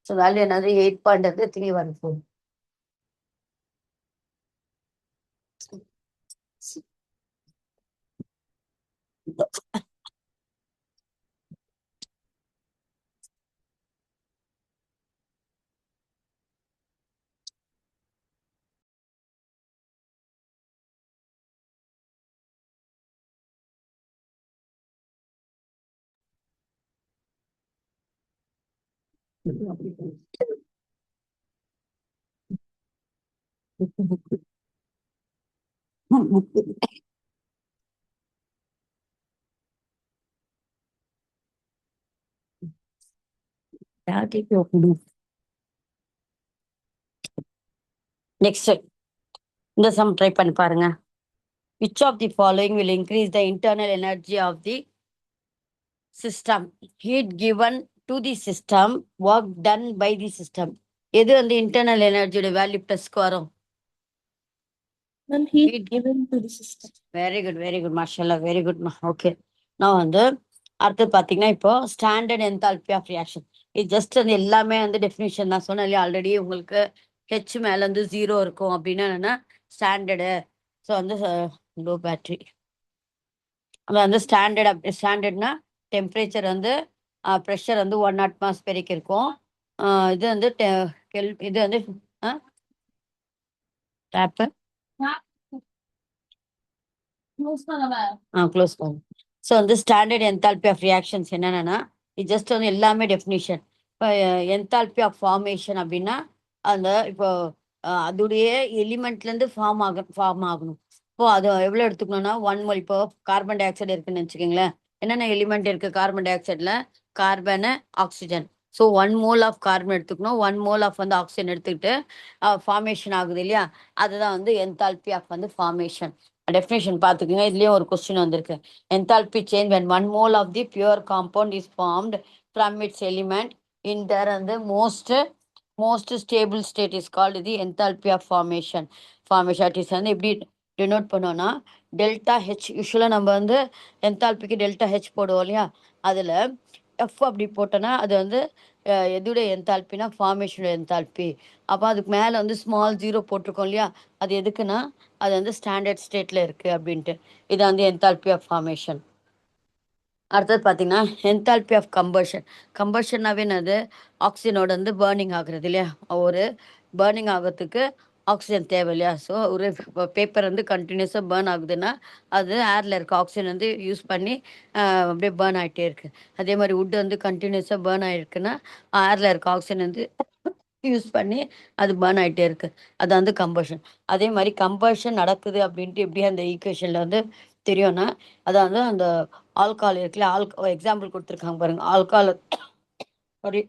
ஸோ வேல்யூ என்னது? 8.314. நெக்ஸ்ட் இந்த சம் ட்ரை பண்ணி பாருங்க. Which of the following will increase the internal energy of the system? Heat given to the system, work done by the system. எது வந்து இன்டர்னல் எனர்ஜியோட வேல்யூ பிளஸ்க்கு வரும்? Ma'am, heat Heat. given to the system. Very good very good மாஷல்லா வெரி குட். ஓகே, நான் வந்து அடுத்து பார்த்தீங்கன்னா இப்போ ஸ்டாண்டர்ட் என்தால்பி ஆஃப் ரியாக்ஷன். இது ஜஸ்ட் வந்து எல்லாமே வந்து டெஃபினிஷன் தான் சொன்னேன் இல்லையா ஆல்ரெடி. உங்களுக்கு ஹெச் மேலே வந்து 0 இருக்கும் அப்படின்னா என்னன்னா ஸ்டாண்டர்டு. ஸோ வந்து லோ பேட்ரி அது வந்து ஸ்டாண்டர்ட்னா டெம்பரேச்சர் வந்து ப்ரெஷர் வந்து 1 atmospheric இருக்கும். இது வந்து இது வந்து டேப்பு க்ளோஸ் பண்ணு. ஸோ வந்து ஸ்டாண்டர்ட் என்தால்பி ஆஃப் ரியாக்ஷன்ஸ் என்னென்னா இது ஜஸ்ட் வந்து எல்லாமே டெஃபினிஷன். இப்போ என்தால்பி ஆஃப் ஃபார்மேஷன் அப்படின்னா அந்த இப்போ அதோடைய எலிமெண்ட்லேருந்து ஃபார்ம் ஆகணும். இப்போ அது எவ்வளோ எடுத்துக்கணும்னா 1 mol. இப்போ கார்பன் டை ஆக்சைடு இருக்குன்னு வச்சுக்கோங்களேன். என்னென்ன எலிமெண்ட் இருக்குது கார்பன் டை ஆக்சைடில்? Carbon, oxygen. So 1 mol of carbon எடுத்துக்கணும், 1 mol ஆஃப் வந்து ஆக்சிஜன் எடுத்துக்கிட்டு ஃபார்மேஷன் ஆகுது இல்லையா, அதுதான் வந்து என்தால்பி ஆஃப் வந்து ஃபார்மேஷன். டெஃபினேஷன் பார்த்துக்குங்க. இதுலேயும் ஒரு கொஸ்டின் வந்திருக்கு. Enthalpy change when 1 mol of the pure compound is formed from its element in their and the most stable state is called the enthalpy of formation. It is வந்து எப்படி டினோட் பண்ணோம்னா டெல்டா ஹெச். யூஸ்வலாக நம்ம வந்து என்தால்பிக்கு டெல்டா ஹெச் போடுவோம் இல்லையா, அதில் எஃப் அப்படி போட்டோன்னா அது வந்து எதுடைய என்தால்பினா ஃபார்மேஷனோட என்தால்பி. அப்போ அதுக்கு மேலே வந்து ஸ்மால் 0 போட்டிருக்கோம் இல்லையா, அது எதுக்குன்னா அது வந்து ஸ்டாண்டர்ட் ஸ்டேட்டில் இருக்குது அப்படின்ட்டு. இது வந்து என்தால்பி ஆஃப் ஃபார்மேஷன். அடுத்தது பார்த்தீங்கன்னா என்தால்பி ஆஃப் கம்பஷன். கம்பஷன்னாவே என்னது? ஆக்சிஜனோட வந்து பேர்னிங் ஆகுறது இல்லையா. ஒரு பேர்னிங் ஆகிறதுக்கு ஆக்சிஜன் தேவை இல்லையா. ஸோ ஒரு பேப்பர் வந்து கண்டினியூஸாக பேர்ன் ஆகுதுன்னா அது ஏரில் இருக்க ஆக்சிஜன் வந்து யூஸ் பண்ணி அப்படியே பேர்ன் ஆகிட்டே இருக்குது. அதே மாதிரி வுட் வந்து கண்டினியூஸாக பேர்ன் ஆகிருக்குன்னா ஏரில் இருக்க ஆக்சிஜன் வந்து யூஸ் பண்ணி அது பேர்ன் ஆகிட்டே இருக்குது. அது வந்து கம்பஷன். அதே மாதிரி கம்பஷன் நடக்குது அப்படின்ட்டு எப்படி அந்த ஈக்குவேஷனில் வந்து தெரியும்னா அதாவது அந்த ஆல்கால் இருக்குல்ல, எக்ஸாம்பிள் கொடுத்துருக்காங்க பாருங்க. ஆல்கால் சாரி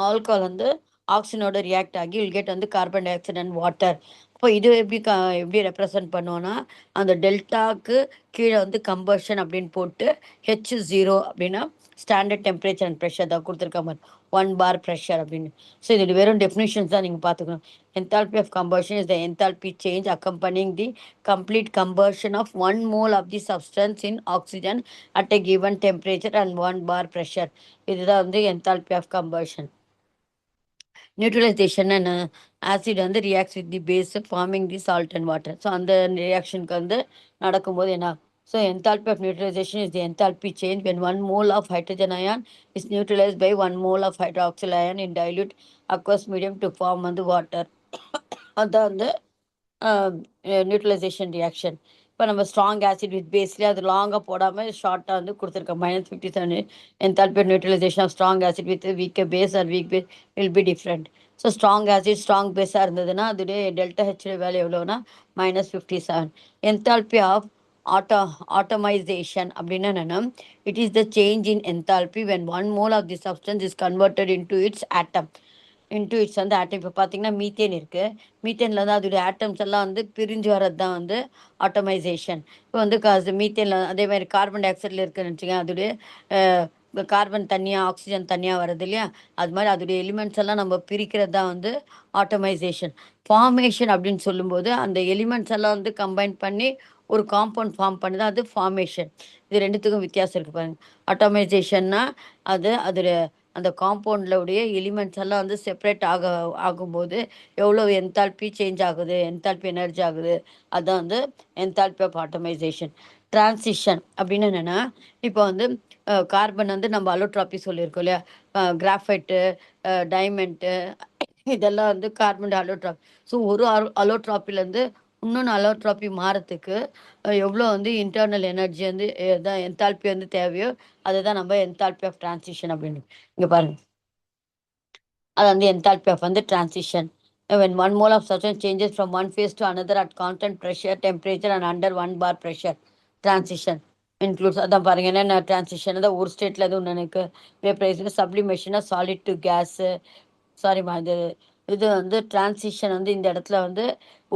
ஆல்கால் வந்து ஆக்சிஜனோட ரியாக்ட் ஆகி வில் கெட் வந்து carbon di oxide and water. இப்போ இது எப்படி ரெப்ரசன்ட் பண்ணுவோன்னா அந்த டெல்டாக்கு கீழே வந்து கம்பஷன் அப்படின்னு போட்டு H0 அப்படின்னா ஸ்டாண்டர்ட் டெம்பரேச்சர் அண்ட் ப்ரெஷர் தான் கொடுத்துருக்காங்க 1 bar ப்ரெஷர் அப்படின்னு. ஸோ இது வெறும் டெஃபினிஷன்ஸ் தான் நீங்கள் பார்த்துக்கணும். Enthalpy of combustion is the enthalpy change accompanying the complete combustion of 1 mole of the substance in oxygen at a given temperature and 1 bar pressure. இதுதான் வந்து என்தால்பி ஆஃப் கம்பஷன். நியூட்ரலைசேஷன் என்ன? ஆசிட் வந்து reacts with the base forming the salt and water. So அந்த ரியாக்ஷனுக்கு வந்து நடக்கும்போது என்ன? So enthalpy of neutralisation is the enthalpy change when 1 mole of hydrogen ion is neutralized by 1 mole of hydroxyl ion in dilute aqueous medium to form வந்து வாட்டர். அதான் வந்து நியூட்ரலைசேஷன் ரியாக்ஷன். இப்போ நம்ம ஸ்ட்ராங் ஆசிட் வித் பேஸ்லேயே அது லாங்காக போடாமல் ஷார்ட்டாக வந்து கொடுத்துருக்கோம். -57 enthalpy neutralisation of strong acid with weak base or weak base will be different. So strong acid strong பேஸாக இருந்ததுன்னா அதோடைய டெல்டா ஹெச் வேல்யூ எவ்வளோனா -57. என்தால்பி ஆஃப் ஆட்டமைசேஷன் அப்படின்னா என்னென்னா it is the change in enthalpy when 1 mole of the substance is converted into its atom. வந்து ஆட்டம். இப்போ பார்த்தீங்கன்னா மீத்தேன் இருக்குது. மீத்தேனில் வந்து அதோடைய ஆட்டம்ஸ் எல்லாம் வந்து பிரிஞ்சு வர்றது தான் வந்து ஆட்டமைசேஷன். இப்போ வந்து மீத்தேனில் அதே மாதிரி கார்பன் டை ஆக்சைடில் இருக்குன்னு வச்சுக்கோங்க, அதோடைய கார்பன் தனியாக ஆக்சிஜன் தனியாக வர்றது இல்லையா, அது மாதிரி அதோடைய எலிமெண்ட்ஸ் எல்லாம் நம்ம பிரிக்கிறது தான் வந்து ஆட்டமைசேஷன். ஃபார்மேஷன் அப்படின்னு சொல்லும்போது அந்த எலிமெண்ட்ஸ் எல்லாம் வந்து கம்பைன் பண்ணி ஒரு காம்பவுண்ட் ஃபார்ம் பண்ணுது, அது ஃபார்மேஷன். இது ரெண்டுத்துக்கும் வித்தியாசம் இருக்குது பாருங்கள். ஆட்டமைசேஷன்னா அது அதோடைய அந்த காம்பவுண்டில் எலிமெண்ட்ஸ் எல்லாம் வந்து செப்பரேட் ஆகும்போது எவ்வளோ என்தால்பி சேஞ்ச் ஆகுது, என்தால்பி எனர்ஜி ஆகுது, அதுதான் வந்து என்தால்பி ஆஃப் ஆட்டமைசேஷன். டிரான்சிஷன் அப்படின்னு என்னென்னா இப்போ வந்து கார்பன் வந்து நம்ம அலோட்ராப்பி சொல்லியிருக்கோம் இல்லையா, கிராஃபைட்டு, டைமண்ட்டு, இதெல்லாம் வந்து கார்பன் அலோட்ராப்பி. ஸோ ஒரு அலோட்ராப்பிலேருந்து இன்னொன்று அலோட்ராப்பி மாறத்துக்கு எவ்வளோ வந்து இன்டர்னல் எனர்ஜி வந்து தான் என்தால்பி வந்து தேவையோ அதுதான் நம்ம என்தால்பி ஆஃப் டிரான்சிஷன் அப்படின்னு. இங்கே பாருங்கள், அது வந்து என்தால்பி ஆஃப் வந்து transition. when 1 mole of substance changes from one phase to another at constant pressure, temperature and under 1 bar pressure. Transition includes அதான் பாருங்க என்னென்ன டிரான்சிஷன் தான். ஒரு ஸ்டேட்டில் எதுவும் எனக்கு வேப்பரைசேஷன், சப்ளிமேஷனாக சாலிட் டு கேஸு. சாரிம்மா, இது வந்து டிரான்சிஷன் வந்து இந்த இடத்துல வந்து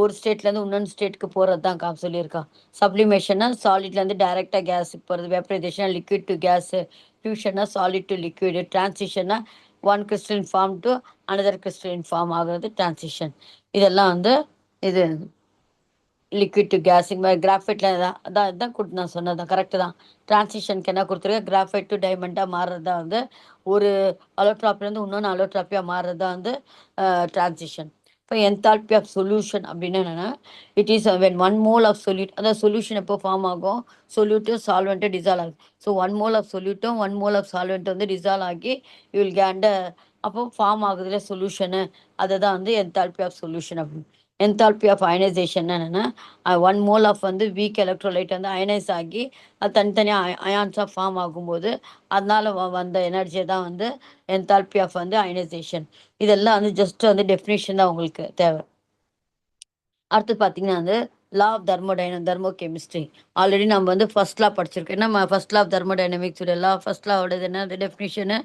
ஒரு ஸ்டேட்லேருந்து இன்னொன்று ஸ்டேட்டுக்கு போகிறது தான் சொல்லியிருக்கான். சப்ளிமேஷன்னா சாலிட்லேருந்து டைரெக்டாக கேஸுக்கு போகிறது, வேப்பரைசேஷன் லிக்விட் டு கேஸு, ஃபியூஷன்னா சாலிட் டு லிக்விடு, டிரான்சிஷன்னா one crystalline form to another crystalline form ஆகுறது டிரான்சிஷன். இதெல்லாம் வந்து இது லிக்விட் டு கேஸ் இந்த மாதிரி கிராஃபைட்டில் அதான் நான் சொன்னதான் கரெக்டு தான். டிரான்சிஷனுக்கு என்ன கொடுத்துருக்கேன், கிராஃபைட் டு டைமண்டாக மாறுறது தான் வந்து ஒரு அலோட்ராப்லேருந்து இன்னொன்று அலோட்ராப்பியாக மாறுறது தான் வந்து டிரான்சிஷன். இப்போ என்தால்பி ஆஃப் சொல்யூஷன் அப்படின்னு என்னென்னா, it is when 1 mole of solute, அதாவது சொல்யூஷன் எப்போ ஃபார்ம் ஆகும், சொல்யூட்டு சால்வெண்ட்டு டிசால்வ் ஆகும். ஸோ 1 mole ஆஃப் சொல்யூட்டும் 1 mole ஆஃப் சால்வெண்ட் வந்து டிசால்வ் ஆகி யூ வில் கேண்ட அப்போ ஃபார்ம் ஆகுதுல சொல்யூஷனு, அதை தான் வந்து என்தால்பி ஆஃப் சொல்யூஷன் அப்படின்னு. என்தால்பி ஆஃப் அயனைசேஷன் என்னென்னா, 1 mole ஆஃப் வந்து வீக் எலக்ட்ரோலைட் வந்து அயனைஸ் ஆகி அது தனித்தனியாக அயான்ஸாக ஃபார்ம் ஆகும்போது அதனால வந்த எனர்ஜியை தான் வந்து என்தால்பி ஆஃப் வந்து அயனைசேஷன். இதெல்லாம் வந்து ஜஸ்ட் வந்து டெஃபினேஷன் தான் உங்களுக்கு தேவை. அடுத்து பார்த்தீங்கன்னா வந்து law of thermochemistry already நம்ம வந்து ஃபர்ஸ்ட் லா படிச்சிருக்கோம். என்ன first law of thermodynamics law first லாவோடது என்ன டெஃபினேஷனு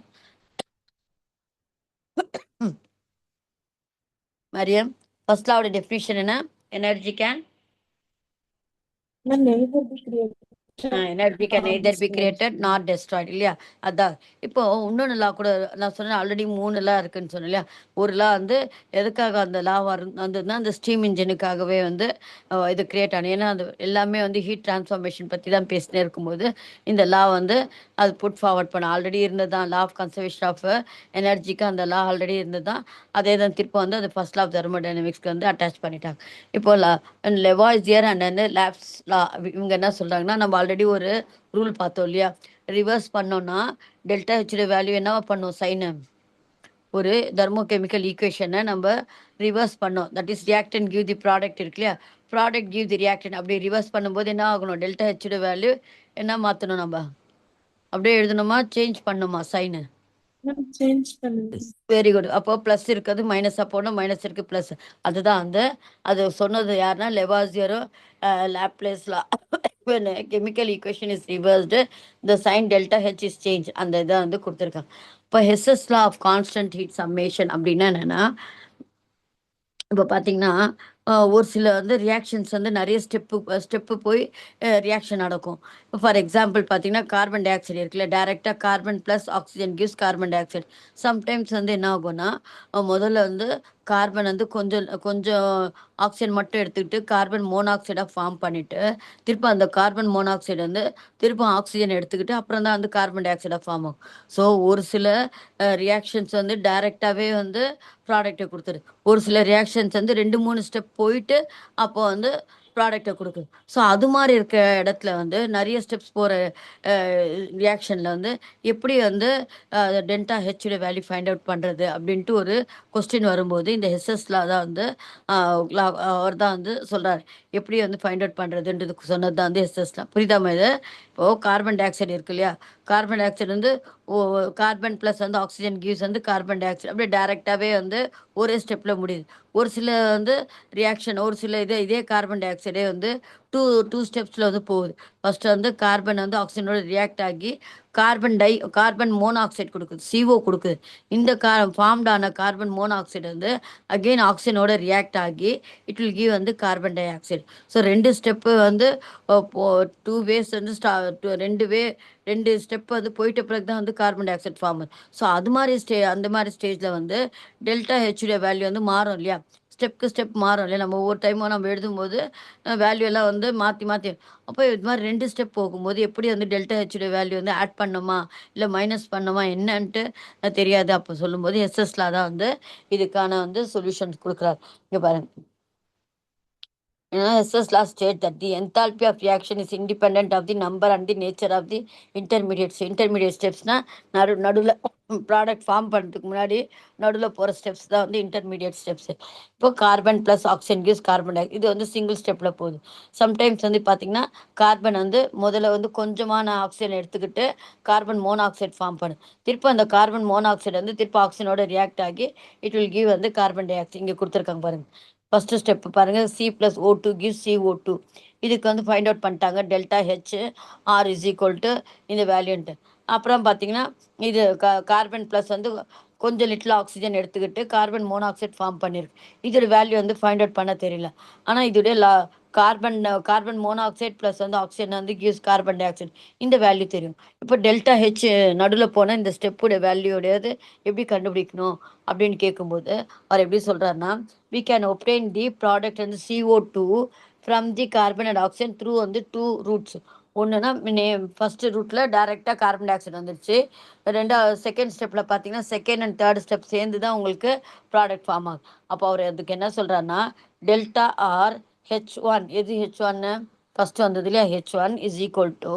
மரியம்? ஃபர்ஸ்ட் லாவோட டெஃபினேஷன் என்ன? Energy can neither be created energy can nor either be destroyed. Created not destroyed இல்லையா? அதான் இப்போ இன்னொன்று லா கூட நான் சொன்னேன், ஆல்ரெடி 3 லா இருக்குன்னு சொன்னேன் இல்லையா? ஒரு லா வந்து எதுக்காக அந்த லா வந்ததுன்னா அந்த ஸ்டீம் இன்ஜினுக்காகவே வந்து இது கிரியேட் ஆனது. ஏன்னா அது எல்லாமே வந்து ஹீட் டிரான்ஸ்ஃபார்மேஷன் பற்றி தான் பேசினே இருக்கும்போது இந்த லா வந்து அது புட் ஃபார்வர்ட் பண்ண ஆல்ரெடி இருந்தது தான். லா ஆஃப் கன்சர்வேஷன் ஆஃப் எனர்ஜிக்கு அந்த லா ஆல்ரெடி இருந்தது தான். அதே தான் திருப்ப வந்து அது ஃபர்ஸ்ட் லா ஆஃப் தெர்மோடைனமிக்ஸ்க்கு வந்து அட்டாச் பண்ணிட்டாங்க. இப்போ லெவாய்சியர் அண்ட் வந்து லாப்ஸ் லா இவங்க என்ன சொல்கிறாங்கன்னா, நம்ம ஆல்ரெடி ஒரு ரூல் பார்த்தோம் இல்லையா? ரிவர்ஸ் பண்ணோம்னா டெல்டா ஹெச்சோட வேல்யூ என்னவா பண்ணும், சைனு ஒரு தெர்மோகெமிக்கல் ஈக்குவேஷனை நம்ம ரிவர்ஸ் பண்ணோம். That is reactant give the product இருக்கு இல்லையா? ப்ராடக்ட் கிவ் தி ரியாக்டன் அப்படி ரிவர்ஸ் பண்ணும்போது என்ன ஆகணும், டெல்டா ஹெச்சோட வேல்யூ என்ன மாற்றணும், நம்ம அப்படியே எழுதணுமா சேஞ்ச் பண்ணணுமா சைனு? சேஞ்ச் பண்ணுங்க. Very good. அப்போ ப்ளஸ் இருக்குது மைனஸாக போடணும், மைனஸ் இருக்குது ப்ளஸ். அதுதான் வந்து அது சொன்னது யாருன்னா லெவாசியரும் லாப்லேஸ்லா. Chemical equation is reversed the sign delta H is change, அந்த இதை வந்து கொடுத்துருக்காங்க. இப்போ Hess's law of constant heat summation அப்படின்னா என்னென்னா, இப்போ பார்த்தீங்கன்னா ஒரு சில வந்து ரியாக்ஷன்ஸ் வந்து நிறைய ஸ்டெப்பு போய் ரியாக்ஷன் நடக்கும். இப்போ ஃபார் எக்ஸாம்பிள் பார்த்தீங்கன்னா கார்பன் டை ஆக்சைடு இருக்குல்ல, டைரெக்டாக carbon plus oxygen gives carbon di oxide. Sometimes வந்து என்ன ஆகும்னா முதல்ல வந்து கார்பன் வந்து கொஞ்சம் கொஞ்சம் ஆக்சிஜன் மட்டும் எடுத்துக்கிட்டு கார்பன் மோனாக்சைடாக ஃபார்ம் பண்ணிவிட்டு திருப்ப அந்த கார்பன் மோனாக்சைடு வந்து திருப்ப ஆக்சிஜன் எடுத்துக்கிட்டு அப்புறம் தான் வந்து கார்பன் டை ஆக்சைடாக ஃபார்ம் ஆகும். ஸோ ஒரு சில ரியாக்ஷன்ஸ் வந்து டைரெக்டாகவே வந்து ப்ராடக்டை கொடுத்துரு, ஒரு சில ரியாக்ஷன்ஸ் வந்து 2-3 ஸ்டெப் போயிட்டு அப்போ வந்து ப்ராடக்டை கொடுக்குது. ஸோ அது மாதிரி இருக்க இடத்துல வந்து நிறைய ஸ்டெப்ஸ் போகிற ரியாக்ஷனில் வந்து எப்படி வந்து டெல்டா ஹெச்சோட வேல்யூ ஃபைண்ட் அவுட் பண்ணுறது அப்படின்ட்டு ஒரு கொஸ்டின் வரும்போது இந்த ஹெஸ்எஸ்ல தான் வந்து அவர் தான் வந்து சொல்கிறார் எப்படி வந்து ஃபைண்ட் அவுட் பண்ணுறதுன்றது சொன்னது தான் வந்து ஹெஸ்எஸ்ல. புரியுதாமா இது? இப்போது கார்பன் டை ஆக்சைடு இருக்கு இல்லையா, கார்பன் டை ஆக்சைடு வந்து கார்பன் ப்ளஸ் வந்து ஆக்சிஜன் கிவ்ஸ் வந்து கார்பன் டை ஆக்சைடு அப்படியே டைரெக்டாகவே வந்து ஒரே ஸ்டெப்பில் முடியுது. ஒரு சில வந்து ரியாக்ஷன் ஒரு சில இதே கார்பன் டை ஆக்சைடே வந்து டூ ஸ்டெப்ஸில் வந்து போகுது. ஃபஸ்ட்டு வந்து கார்பன் வந்து ஆக்சிஜனோட ரியாக்ட் ஆகி கார்பன் மோனாக்சைடு கொடுக்குது, CO கொடுக்குது. இந்த ஃபார்ம்டான கார்பன் மோனாக்சைடு வந்து அகெயின் ஆக்சிஜனோட ரியாக்ட் ஆகி இட் வில் கிவ் வந்து carbon di oxide. So 2 step வந்து 2 வேஸ் வந்து ரெண்டு ஸ்டெப் வந்து போயிட்ட பிறகு தான் வந்து carbon dioxide form. So அது மாதிரி அந்த மாதிரி ஸ்டேஜில் வந்து டெல்டா ஹெச்சுடைய வேல்யூ வந்து மாறும் இல்லையா, ஸ்டெப்க்கு ஸ்டெப் மாறும் இல்லையா? நம்ம ஒவ்வொரு டைமும் நம்ம எழுதும்போது வேல்யூ எல்லாம் வந்து மாற்றி அப்போ இது மாதிரி 2 ஸ்டெப் போகும்போது எப்படி வந்து டெல்டா ஹெச்சுடைய வேல்யூ வந்து ஆட் பண்ணுமா இல்லை மைனஸ் பண்ணுமா என்னன்ட்டு தெரியாது. அப்போ சொல்லும்போது எஸ்எஸ்ல தான் வந்து இதுக்கான வந்து சொல்யூஷன்ஸ் கொடுக்குறாரு. இங்கே பாருங்க, SS law states that the enthalpy of reaction is independent of the number and the nature of the intermediate steps. நடுவில் ப்ராடக்ட் ஃபார்ம் பண்ணுறதுக்கு முன்னாடி நடுவில் போகிற ஸ்டெப்ஸ் தான் வந்து இன்டர்மீடியட் ஸ்டெப்ஸு. இப்போ carbon plus oxygen gives carbon di, இது வந்து சிங்கிள் ஸ்டெப்பில் போகுது. சம்டைம்ஸ் வந்து பார்த்திங்கன்னா கார்பன் வந்து முதல்ல வந்து கொஞ்சமான ஆக்சிஜன் எடுத்துக்கிட்டு கார்பன் மோனாக்சைடு ஃபார்ம் பண்ணும். திருப்ப அந்த கார்பன் மோனாக்சைடு வந்து திருப்ப ஆக்சிஜனோட ரியாக்ட் ஆகி இட் வில் கிவ் வந்து கார்பன் டை ஆக்சைடு. இங்கே கொடுத்துருக்காங்க பாருங்கள், ஃபஸ்ட்டு ஸ்டெப்பு பாருங்கள், C+O2 gives CO2. இதுக்கு வந்து ஃபைண்ட் அவுட் பண்ணிட்டாங்க delta H R is equal to இந்த வேல்யூன்ட்டு. அப்புறம் பார்த்தீங்கன்னா இது கார்பன் ப்ளஸ் வந்து கொஞ்சம் லிட்டில் ஆக்சிஜன் எடுத்துக்கிட்டு கார்பன் மோனாக்சைடு ஃபார்ம் பண்ணியிருக்கு. இதோட வேல்யூ வந்து ஃபைண்ட் அவுட் பண்ண தெரியல. ஆனால் இதோடைய கார்பன் மோனாக்சைடு ப்ளஸ் வந்து ஆக்சிஜன் வந்து கிவ்ஸ் கார்பன் டை ஆக்சைடு, இந்த வேல்யூ தெரியும். இப்போ டெல்டா ஹெச் நடுவில் போனால் இந்த ஸ்டெப்போட வேல்யூடையது எப்படி கண்டுபிடிக்கணும் அப்படின்னு கேட்கும்போது அவர் எப்படி சொல்கிறாருன்னா, we can obtain the product வந்து CO2 from the carbon and oxygen through வந்து 2 routes. ஒன்றுனா ஃபஸ்ட்டு ரூட்டில் டைரெக்டாக கார்பன் டை ஆக்சைடு வந்துடுச்சு. செகண்ட் ஸ்டெப்பில் பார்த்தீங்கன்னா செகண்ட் அண்ட் தேர்ட் ஸ்டெப் சேர்ந்து தான் உங்களுக்கு ப்ராடக்ட் ஃபார்ம் ஆகும். அப்போ அவர் அதுக்கு என்ன சொல்கிறாருன்னா, டெல்டா ஆர் H1, எது H1 ஃபஸ்ட்டு வந்தது இல்லையா, H1 is equal to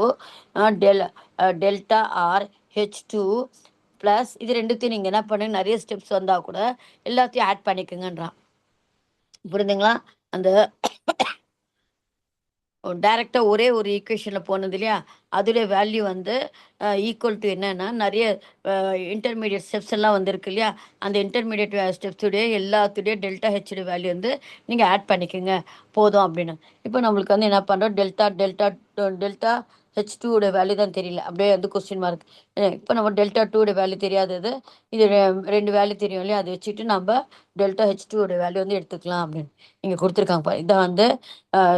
delta R H2 plus இது ரெண்டுத்தையும் நீங்கள் என்ன பண்ணுங்க, நிறைய ஸ்டெப்ஸ் வந்தால் கூட எல்லாத்தையும் ஆட் பண்ணிக்கோங்கன்றான். புரியுதுங்களா? அந்த டைரெக்டாக ஒரே ஒரு ஈக்குவேஷனில் போனது இல்லையா, அதோடைய வேல்யூ வந்து ஈக்குவல் டு என்னன்னா, நிறைய இன்டர்மீடியட் ஸ்டெப்ஸ் எல்லாம் வந்திருக்கு இல்லையா, அந்த இன்டர்மீடியட் ஸ்டெப்ஸுடைய எல்லாத்துடைய டெல்டா ஹெச்சுடைய வேல்யூ வந்து நீங்கள் ஆட் பண்ணிக்கோங்க போதும் அப்படின்னு. இப்போ நம்மளுக்கு வந்து என்ன பண்ணுறோம், டெல்டா H2 வேல்யூ தான் தெரியல, அப்படியே வந்து கொஸ்டின் மார்க். இப்போ நம்ம டெல்டா 2 வேல்யூ தெரியாதது, இது ரெண்டு வேல்யூ தெரியும் இல்லையா, அதை வச்சுட்டு நம்ம டெல்டா H2 வேல்யூ வந்து எடுத்துக்கலாம் அப்படின்னு இங்கே கொடுத்துருக்காங்க. இதான் வந்து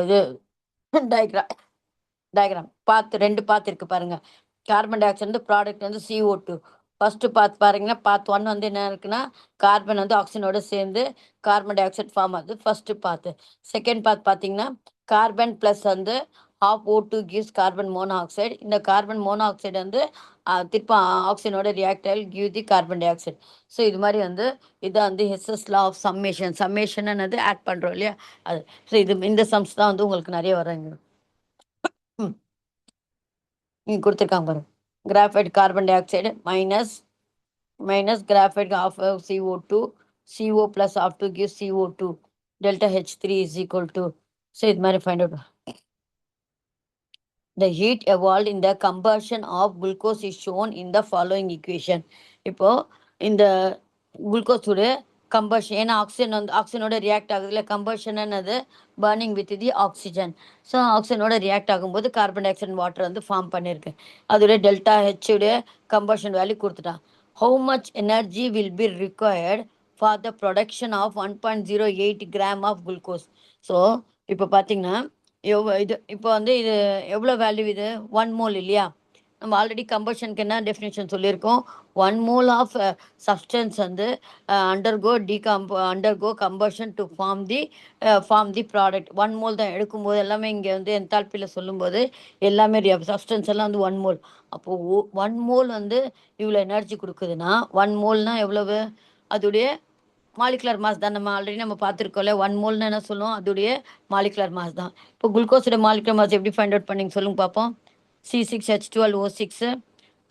இது டயக்ராம் ரெண்டு பாத் இருக்கு பாருங்க. கார்பன் டை ஆக்சைடு வந்து ப்ராடக்ட் வந்து CO2. ஃபர்ஸ்ட் பாத் பாருங்கன்னா, பாத் 1 வந்து என்ன இருக்குன்னா, கார்பன் வந்து ஆக்சிஜனோட சேர்ந்து கார்பன் டை ஆக்சைடு ஃபார்ம் ஆகுது, ஃபர்ஸ்ட் பாத்து. செகண்ட் பாத் பார்த்தீங்கன்னா, கார்பன் ப்ளஸ் வந்து half O2 gives carbon monoxide. இந்த கார்பன் மோனோஆக்சைடு வந்து திருப்ப ஆக்சிஜனோட ரியாக்ட் ஆகி give the carbon di oxide. So இது மாதிரி வந்து இதான் வந்து ஹெஸ்எஸ் லா ஆஃப் சம்மேஷன் என்னது ஆட் பண்ணுறோம் இல்லையா அது. ஸோ இந்த சம்ஸ் தான் வந்து உங்களுக்கு நிறைய வராங்க. இங்கே கொடுத்துருக்காங்க பாருங்க, graphite carbon dioxide minus graphite of CO2, CO plus of to give CO2, delta H3 is equal to. So இது மாதிரி find out. The heat evolved in the combustion of glucose is shown in the following equation. இப்போ இந்த குளுக்கோஸோட கம்பஷன், ஏன்னா ஆக்சிஜன் வந்து ஆக்சிஜனோட ரியாக்ட் ஆகுதுல, கம்பஷன் என்னது, burning with the oxygen. So ஆக்சிஜனோட ரியாக்ட் ஆகும்போது கார்பன் டை ஆக்சைடு வாட்டர் வந்து ஃபார்ம் பண்ணியிருக்கு. அதோடைய டெல்டா ஹெச்சுடைய கம்பஷன் வேல்யூ கொடுத்துட்டான். How much energy will be required for the production of 1.08 gram of glucose. So இப்போ பார்த்தீங்கன்னா இது இப்போ வந்து இது எவ்வளோ வேல்யூ, இது 1 மோல் இல்லையா. நம்ம ஆல்ரெடி கம்பஷனுக்கு என்ன டெஃபினேஷன் சொல்லியிருக்கோம், 1 மோல் ஆஃப் சப்ஸ்டன்ஸ் வந்து undergo combustion to form the product. 1 mole தான் எடுக்கும்போது எல்லாமே இங்கே வந்து என்தால்பியில் சொல்லும்போது எல்லாமே சப்ஸ்டன்ஸ் எல்லாம் வந்து 1 மோல். அப்போது 1 மோல் வந்து இவ்வளோ எனர்ஜி கொடுக்குதுன்னா 1 மோல்னால் எவ்வளவு, அதோடைய மாலிகுலர் மாஸ் தான். நம்ம ஆல்ரெடி நம்ம பார்த்துருக்கோம்ல, 1 மோல்னு என்ன சொல்லுவோம், அதோடைய மாலிகுலர் மாஸ் தான். இப்போ குளுக்கோஸோட மாலிகுலர் மாஸ் எப்படி ஃபைண்ட் அவுட் பண்ணிங்க சொல்லுங்க பார்ப்போம். C6H12O6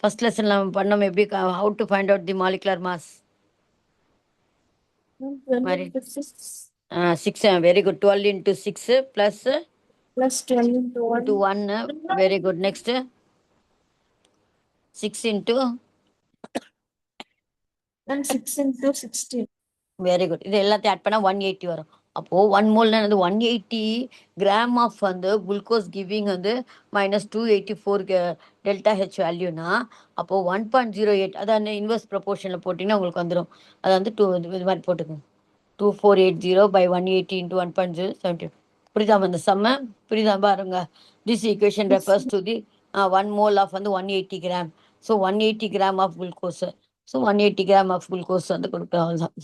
ஃபர்ஸ்ட் லெசனில் நம்ம பண்ணோம், எப்படி how to find out the molecular mass. 6, very good. 12 into 6 plus 12 into 1, very good. Next 6 into 16. Very good. இது எல்லாத்தையும் ஆட் பண்ணால் 180 வரும். அப்போது 1 மோல்னா வந்து 180 கிராம் ஆஃப் வந்து குளுக்கோஸ் கிவிங் வந்து -284 டெல்டா ஹெச் வேல்யூனா, அப்போது 1.08, அதான் இன்வெர்ஸ் ப்ரொபோர்ஷனில் போட்டிங்கன்னா உங்களுக்கு வந்துடும். அதை வந்து இது மாதிரி போட்டுக்கோங்க, 2480 by 180 into 1.070. புரியுதா இந்த செம்ம, புரியுதா பாருங்க. This equation refers to the 1 mole of வந்து 180 gram. So 180 gram of glucose. So 180 gram of glucose வந்து கொடுக்குறோம், அவ்வளோதான்.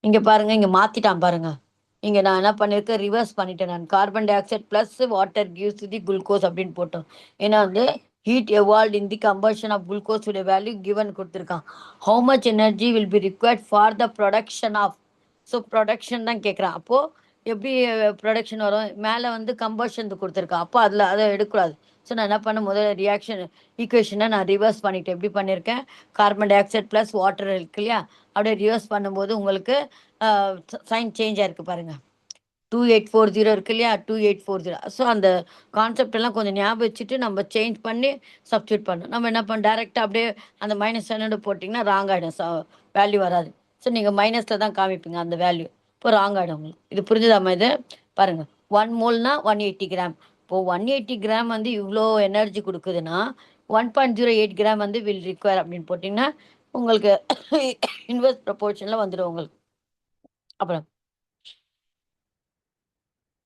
இங்கே பாருங்க, இங்கே மாற்றிட்டான் பாருங்க. இங்கே நான் என்ன பண்ணியிருக்கேன், ரிவர்ஸ் பண்ணிட்டேன். நான் carbon dioxide plus water gives the glucose அப்படின்னு போட்டோம். ஏன்னா வந்து heat evolve in the combustion of glucose உடைய வேல்யூ கிவன் கொடுத்துருக்கான். How much energy will be required for the production of. So production தான் கேட்குறான். அப்போது எப்படி ப்ரொடக்ஷன் வரும், மேலே வந்து கம்பஷன் கொடுத்துருக்கான், அப்போ அதில் அதை எடுக்கக்கூடாது. ஸோ நான் என்ன பண்ண, முதல்ல ரியாக்ஷன் ஈக்குவேஷனை நான் ரிவர்ஸ் பண்ணிட்டேன். எப்படி பண்ணியிருக்கேன், carbon dioxide plus water இருக்கு இல்லையா, அப்படியே ரிவர்ஸ் பண்ணும்போது உங்களுக்கு சைன் சேஞ்ச் ஆயிருக்கு பாருங்க. 2840 இருக்கு இல்லையா, 2840. ஸோ அந்த கான்செப்ட் எல்லாம் கொஞ்சம் ஞாபகம் வச்சுட்டு நம்ம சேஞ்ச் பண்ணி சப்ஸ்டியூட் பண்ணணும். நம்ம என்ன பண்ண, டேரெக்டாக அப்படியே அந்த -100 போட்டிங்கன்னா ராங் ஆகிடும், வேல்யூ வராது. ஸோ நீங்கள் மைனஸில் தான் காமிப்பீங்க அந்த வேல்யூ, இப்போ ராங் ஆகிடும் உங்களுக்கு. இது புரிஞ்சுதாம்மா? இது பாருங்கள், 1 மோல்னா 180 கிராம். இப்போது 180 கிராம் வந்து இவ்வளோ எனர்ஜி கொடுக்குதுன்னா 1.08 கிராம் வந்து வில் ரிக்வயர் அப்படின்னு போட்டிங்கன்னா உங்களுக்கு இன்வெர்ஸ் ப்ரொபோர்ஷனில் வந்துடும் உங்களுக்கு. அப்புறம்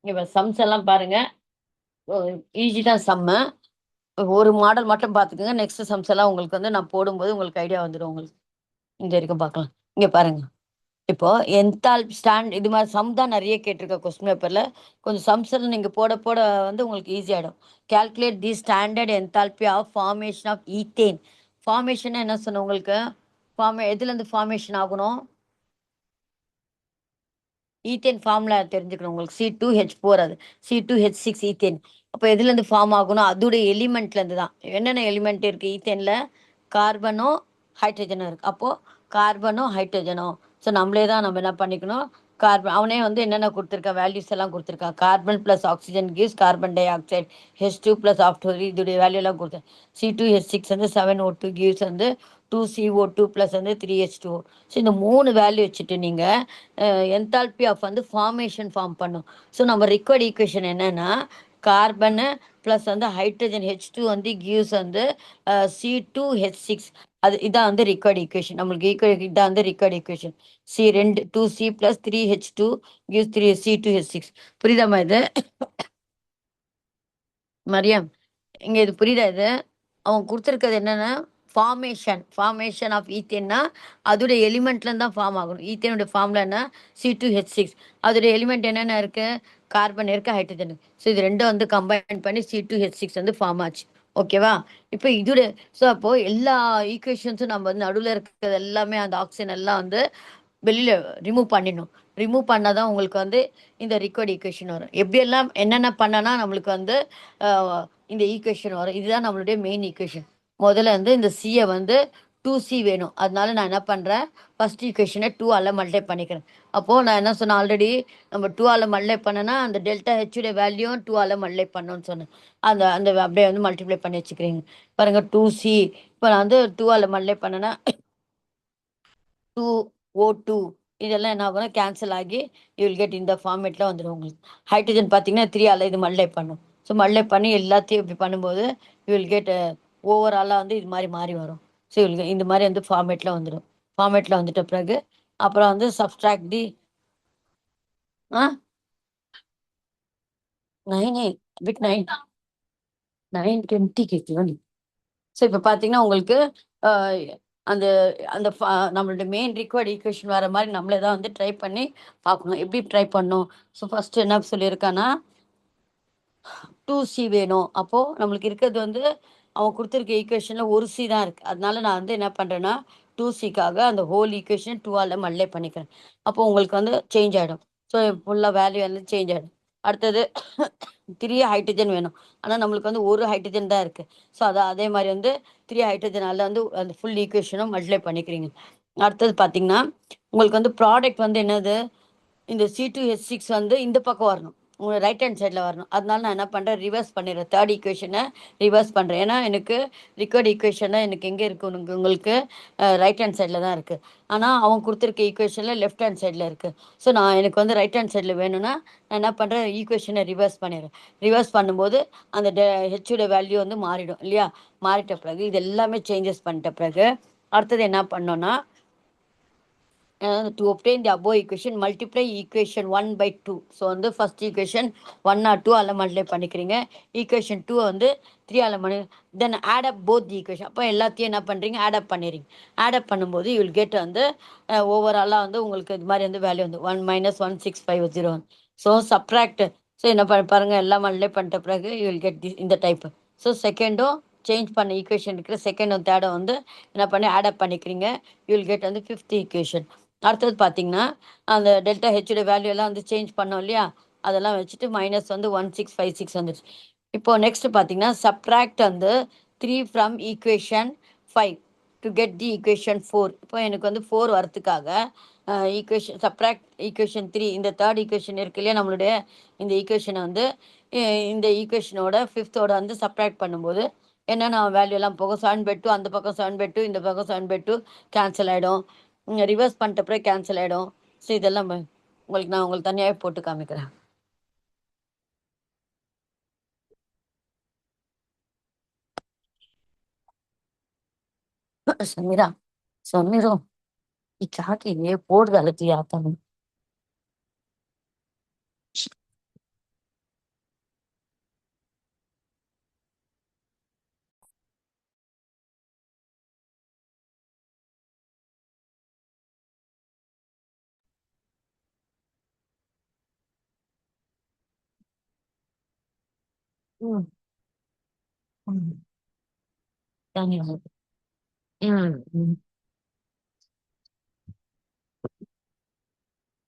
இப்ப சம்ஸ் எல்லாம் பாருங்க, ஈஸி தான் சம்மு. ஒரு மாடல் மட்டும் பார்த்துக்கோங்க. நெக்ஸ்ட் சம்ஸ் எல்லாம் உங்களுக்கு வந்து நான் போடும்போது உங்களுக்கு ஐடியா வந்துடும் உங்களுக்கு. இங்க வரைக்கும் பார்க்கலாம். இங்க பாருங்க. இப்போ என்தால்பி ஸ்டாண்ட் இது மாதிரி சம் தான் நிறைய கேட்டிருக்க கொஸ்டின் பேப்பர்ல. கொஞ்சம் சம்ஸ் எல்லாம் நீங்க போட போட வந்து உங்களுக்கு ஈஸி ஆயிடும். Calculate the standard enthalpy of formation of ethane. Formation என்ன சொன்ன உங்களுக்கு? எதுல இருந்து ஃபார்மேஷன் ஆகணும்? ஈத்தேன் ஃபார்முலா தெரிஞ்சுக்கணும் உங்களுக்கு. C2H4 அது C2H6 ஈத்தேன். அப்போ எதுல இருந்து ஃபார்ம் ஆகணும்? அதோட எலிமெண்ட்ல இருந்து தான். என்னென்ன எலிமெண்ட் இருக்கு ஈத்தேன்ல? கார்பனும் ஹைட்ரஜனும் இருக்கு. அப்போ கார்பனும் ஹைட்ரஜனும். ஸோ நம்மளே தான் நம்ம என்ன பண்ணிக்கணும்? கார்பன் அவனே வந்து என்னென்ன கொடுத்துருக்கான், வேல்யூஸ் எல்லாம் கொடுத்துருக்கான். Carbon plus oxygen gives carbon di oxide. H2 plus after இதோடைய வேல்யூ எல்லாம் கொடுத்தேன். C2H6 வந்து 7O2 கிவ்ஸ் வந்து 2CO2 பிளஸ் வந்து 3H2O. ஸோ இந்த 3 வேல்யூ வச்சுட்டு நீங்கள் என்தால்பி ஆஃப் வந்து ஃபார்மேஷன் ஃபார்ம் பண்ணும். ஸோ நம்ம ரிக்வயர்ட் ஈக்குவேஷன் என்னன்னா கார்பனு ப்ளஸ் வந்து ஹைட்ரஜன் H2 வந்து கிவ்ஸ் வந்து C2H6. அது இதான் வந்து ரிக்வயர்ட் ஈக்குவேஷன். நம்மளுக்கு இதான் வந்து required equation. C2C plus 3H2 gives 3C2H6. புரியுதாம்மா இது? மரியம், இங்க இது புரியுதா இது? அவன் கொடுத்துருக்கிறது என்னன்னா ஃபார்மேஷன் ஆஃப் ஈத்தேன்னா அதோட எலிமெண்ட்ல தான் ஃபார்ம் ஆகணும். ஈத்தேனோட ஃபார்ம்ல என்ன? C2H6. அதோட எலிமெண்ட் என்னென்ன இருக்கு? கார்பன் இருக்கு, ஹைட்ரஜன். ஸோ இது ரெண்டும் வந்து கம்பைன் பண்ணி C2H6 வந்து ஃபார்ம் ஆச்சு. ஓகேவா? இப்போ இதோட ஸோ அப்போ எல்லா ஈக்குவேஷன்ஸும் நம்ம வந்து நடுவில் இருக்கிறது எல்லாமே அந்த ஆக்சிஜன் எல்லாம் வந்து வெளியில ரிமூவ் பண்ணிடணும். ரிமூவ் பண்ணாதான் உங்களுக்கு வந்து இந்த ரிக்வயர்ட் ஈக்குவேஷன் வரும். எப்படியெல்லாம் என்னென்ன பண்ணனா நம்மளுக்கு வந்து இந்த ஈக்குவேஷன் வரும். இதுதான் நம்மளுடைய மெயின் ஈக்குவேஷன். முதல்ல வந்து இந்த சியை வந்து 2C வேணும். அதனால நான் என்ன பண்ணுறேன், ஃபர்ஸ்ட் ஈக்குவேஷனை 2ஆல் மல்டிப்ளை பண்ணிக்கிறேன். அப்போது நான் என்ன சொன்னேன் ஆல்ரெடி, நம்ம 2ஆல் மல்டிப்ளை பண்ணனா அந்த டெல்டா ஹெச்சுடைய வேல்யூவும் 2ஆல் மல்டிப்ளை பண்ணணும்னு சொன்னேன். அந்த அந்த அப்படியே வந்து மல்டிப்ளை பண்ணி வச்சுக்கிறீங்க. பாருங்கள் 2C. இப்போ நான் வந்து 2ஆல் மல்டிப்ளை பண்ணேன்னா 2O2 இதெல்லாம் என்ன ஆகும்னா கேன்சல் ஆகி யூ வில் கெட் இந்த ஃபார்மேட்டில் வந்துடும் உங்களுக்கு. ஹைட்ரஜன் பார்த்தீங்கன்னா 3ஆல் இது மல்டிப்ளை பண்ணும். ஸோ மல்டிப்ளை பண்ணி எல்லாத்தையும் இப்படி பண்ணும்போது யூ வில் கெட் ஓவராலாக வந்து இது மாதிரி மாறி வரும். ஸோ இந்த மாதிரி வந்து ஃபார்மேட்டில் வந்துடும். ஃபார்மேட்டில் வந்துட்ட பிறகு அப்புறம் வந்து சப்ஸ்ட்ராக்ட் தி ஆ 9 பிட் 920 கேட்கலாம். ஸோ இப்போ பார்த்தீங்கன்னா உங்களுக்கு அந்த அந்த நம்மளோட மெயின் ரிக்வயர்ட் ஈக்குவேஷன் வர மாதிரி நம்மளே தான் வந்து ட்ரை பண்ணி பார்க்கணும். எப்படி ட்ரை பண்ணணும்? ஸோ ஃபர்ஸ்ட் என்ன சொல்லியிருக்கான்னா 2C வேணும். அப்போது நம்மளுக்கு இருக்கிறது வந்து அவன் கொடுத்துருக்க ஈக்குவேஷனில் ஒரு C தான் இருக்குது. அதனால நான் வந்து என்ன பண்ணுறேன்னா 2Cக்காக அந்த ஹோல் ஈக்குவேஷன் 2ஆல் மல்டிப்ளை பண்ணிக்கிறேன். அப்போ உங்களுக்கு வந்து சேஞ்ச் ஆகிடும். ஸோ ஃபுல்லாக வேல்யூ வந்து சேஞ்ச் ஆகிடும். அடுத்தது 3 ஹைட்ரஜன் வேணும். ஆனால் நம்மளுக்கு வந்து ஒரு ஹைட்ரஜன் தான் இருக்குது. ஸோ அதே மாதிரி வந்து 3 ஹைட்ரஜனால் வந்து அந்த ஃபுல் ஈக்குவேஷனும் மல்டிப்ளை பண்ணிக்கிறீங்க. அடுத்தது பார்த்தீங்கன்னா உங்களுக்கு வந்து ப்ராடக்ட் வந்து என்னது? இந்த C2H6 வந்து இந்த பக்கம் வரணும். உங்கள் ரைட் ஹேண்ட் சைடில் வரணும். அதனால நான் என்ன பண்ணுறேன், ரிவர்ஸ் பண்ணிடுறேன். தேர்ட் ஈக்குவேஷனை ரிவர்ஸ் பண்ணுறேன். ஏன்னா எனக்கு ரிக்வயர்ட் ஈக்குவேஷனை எனக்கு எங்கே இருக்குது? உங்களுக்கு ரைட் ஹேண்ட் சைடில் தான் இருக்குது. ஆனால் அவன் கொடுத்துருக்க ஈக்குவேஷனில் லெஃப்ட் ஹேண்ட் சைடில் இருக்குது. ஸோ நான் எனக்கு வந்து ரைட் ஹேண்ட் சைடில் வேணும்னா நான் என்ன பண்ணுறேன், ஈக்குவேஷனை ரிவர்ஸ் பண்ணிடுறேன். ரிவர்ஸ் பண்ணும்போது அந்த ஹெச்சோட வேல்யூ வந்து மாறிடும் இல்லையா? மாறிட்ட பிறகு இது எல்லாமே சேஞ்சஸ் பண்ணிட்ட பிறகு அடுத்தது என்ன பண்ணோன்னா to obtain the above equation multiply equation 1 by 2. So வந்து ஃபர்ஸ்ட் ஈக்குவேஷன் 1 or 2 ஆல் மல்டிப்ளை பண்ணிக்கிறீங்க. ஈக்குவேஷன் 2 வந்து 3 ஆல் then add up both the equation. அப்போ எல்லாத்தையும் என்ன பண்ணுறீங்க, ஆட் அப் பண்ணிடுறீங்க. ஆட் அப் பண்ணும்போது யூ வில் கெட் வந்து ஓவராலாக வந்து உங்களுக்கு இது மாதிரி வந்து வேல்யூ வந்து 1 - 16501. So subtract. ஸோ என்ன பாருங்கள், எல்லாம் மல்டிப்ளை பண்ணிட்ட பிறகு யூ வில் கெட் இந்த டைப். ஸோ செகண்டும் சேஞ்ச் பண்ண ஈக்குவேஷன் இருக்கிற செகண்டும் தேர்டும் வந்து என்ன பண்ணி ஆட் அப் பண்ணிக்கிறீங்க. யூ வில் கெட் வந்து ஃபிஃப்த் ஈக்குவேஷன். அடுத்தது பார்த்தீங்கன்னா அந்த டெல்டா ஹெச்சோட வேல்யூ எல்லாம் வந்து சேஞ்ச் பண்ணோம் இல்லையா? அதெல்லாம் வச்சுட்டு மைனஸ் வந்து 1656 வந்துச்சு. இப்போ நெக்ஸ்ட் பார்த்தீங்கன்னா சப்ராக்ட் வந்து 3 from equation 5 to get the equation 4. இப்போ எனக்கு வந்து 4 வரத்துக்காக ஈக்குவேஷன் சப்ராக்ட் ஈக்குவேஷன் 3 இந்த தேர்ட் ஈக்குவேஷன் இருக்கு இல்லையா நம்மளுடைய, இந்த ஈக்குவேஷனை வந்து இந்த ஈக்குவேஷனோட ஃபிஃப்த்தோட வந்து சப்ராக்ட் பண்ணும்போது என்னென்ன வேல்யூ எல்லாம் போகும்? 7/2 அந்த பக்கம் 7/2 இந்த பக்கம் 7/2 கேன்சல் ஆகிடும். ரிவர்ஸ் பண்ணிட்ட பிறகு கேன்சல் ஆகிடும். ஸோ இதெல்லாம் உங்களுக்கு நான் உங்களுக்கு தனியாகவே போட்டு காமிக்கிறேன். समीरा समीरो ये क्या की ये पोट गलती आता है ம். ம். தண்ணி ஊத்து. ம். ம்.